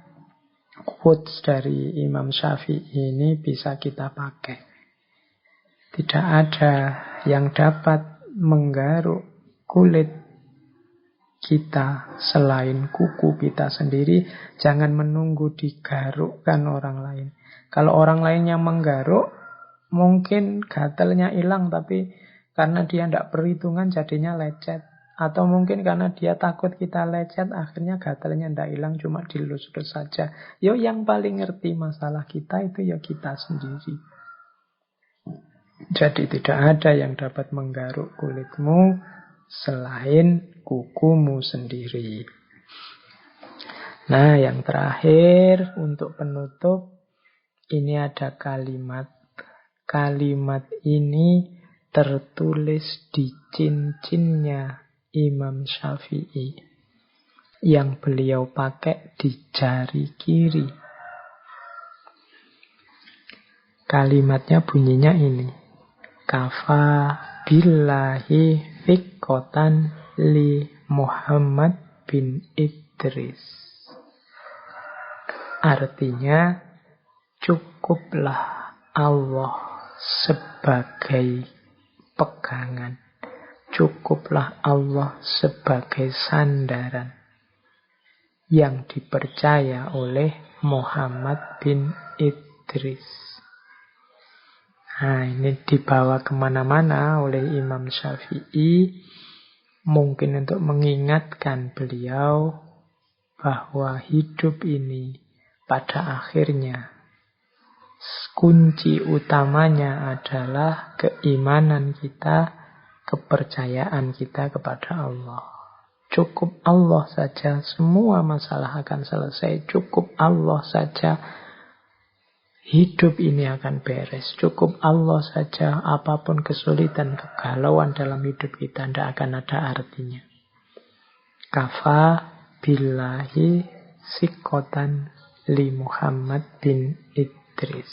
quotes dari Imam Syafi'i ini bisa kita pakai. Tidak ada yang dapat menggaruk kulit kita selain kuku kita sendiri. Jangan menunggu digarukkan orang lain. Kalau orang lain yang menggaruk, mungkin gatalnya hilang, tapi karena dia tidak perhitungan jadinya lecet. Atau mungkin karena dia takut kita lecet, akhirnya gatalnya tidak hilang, cuma dilus-lus saja. Yo, yang paling ngerti masalah kita itu ya kita sendiri. Jadi tidak ada yang dapat menggaruk kulitmu selain kukumu sendiri. Nah, yang terakhir untuk penutup, ini ada kalimat. Kalimat ini tertulis di cincinnya Imam Syafi'i yang beliau pakai di jari kiri. Kalimatnya bunyinya ini. Kafa billahi fiqotan li Muhammad bin Idris. Artinya, cukuplah Allah sebagai pegangan. Cukuplah Allah sebagai sandaran yang dipercaya oleh Muhammad bin Idris. Nah, ini dibawa kemana-mana oleh Imam Syafi'i, mungkin untuk mengingatkan beliau bahwa hidup ini pada akhirnya kunci utamanya adalah keimanan kita, kepercayaan kita kepada Allah. Cukup Allah saja, semua masalah akan selesai. Cukup Allah saja, hidup ini akan beres. Cukup Allah saja, apapun kesulitan, kegalauan dalam hidup kita tidak akan ada artinya. Kafa billahi sikotan li Muhammad bin Idris.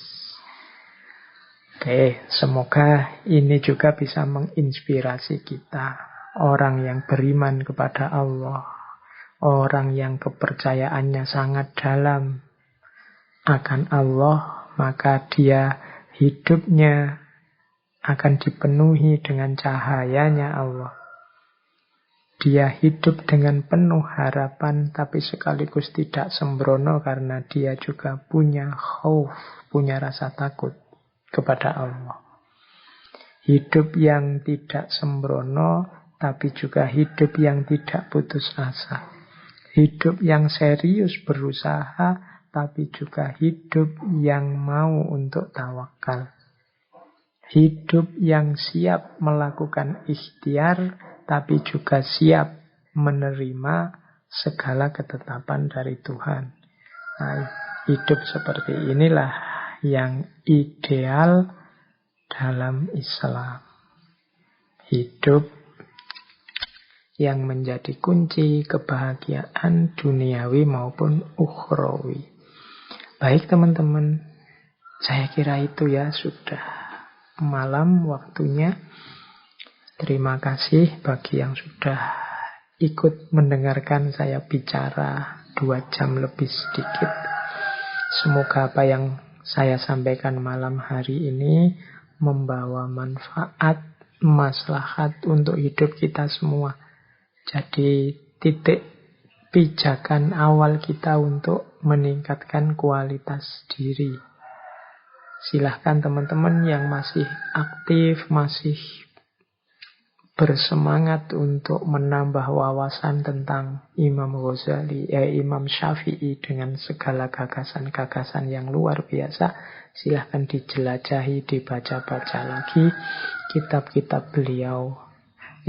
Oke, semoga ini juga bisa menginspirasi kita. Orang yang beriman kepada Allah, orang yang kepercayaannya sangat dalam akan Allah, maka dia hidupnya akan dipenuhi dengan cahayanya Allah. Dia hidup dengan penuh harapan, tapi sekaligus tidak sembrono karena dia juga punya khauf, punya rasa takut kepada Allah. Hidup yang tidak sembrono, tapi juga hidup yang tidak putus asa. Hidup yang serius berusaha, tapi juga hidup yang mau untuk tawakal. Hidup yang siap melakukan ikhtiar, tapi juga siap menerima segala ketetapan dari Tuhan. Nah, hidup seperti inilah yang ideal dalam Islam. Hidup yang menjadi kunci kebahagiaan duniawi maupun ukhrawi. Baik teman-teman, saya kira itu ya, sudah malam waktunya. Terima kasih bagi yang sudah ikut mendengarkan saya bicara 2 jam lebih sedikit. Semoga apa yang saya sampaikan malam hari ini membawa manfaat, maslahat untuk hidup kita semua. Jadi titik pijakan awal kita untuk meningkatkan kualitas diri. Silahkan teman-teman yang masih aktif, masih bersemangat untuk menambah wawasan tentang Imam Ghazali, Imam Syafi'i dengan segala gagasan-gagasan yang luar biasa. Silahkan dijelajahi, dibaca-baca lagi kitab-kitab beliau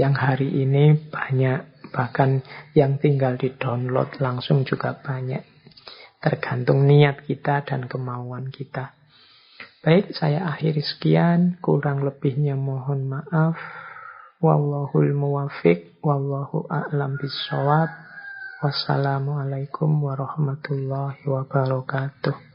yang hari ini banyak, bahkan yang tinggal di-download langsung juga banyak. Tergantung niat kita dan kemauan kita. Baik, saya akhiri sekian. Kurang lebihnya mohon maaf. Wallahul muwafiq, wallahu a'lam bishawab. Wassalamualaikum warahmatullahi wabarakatuh.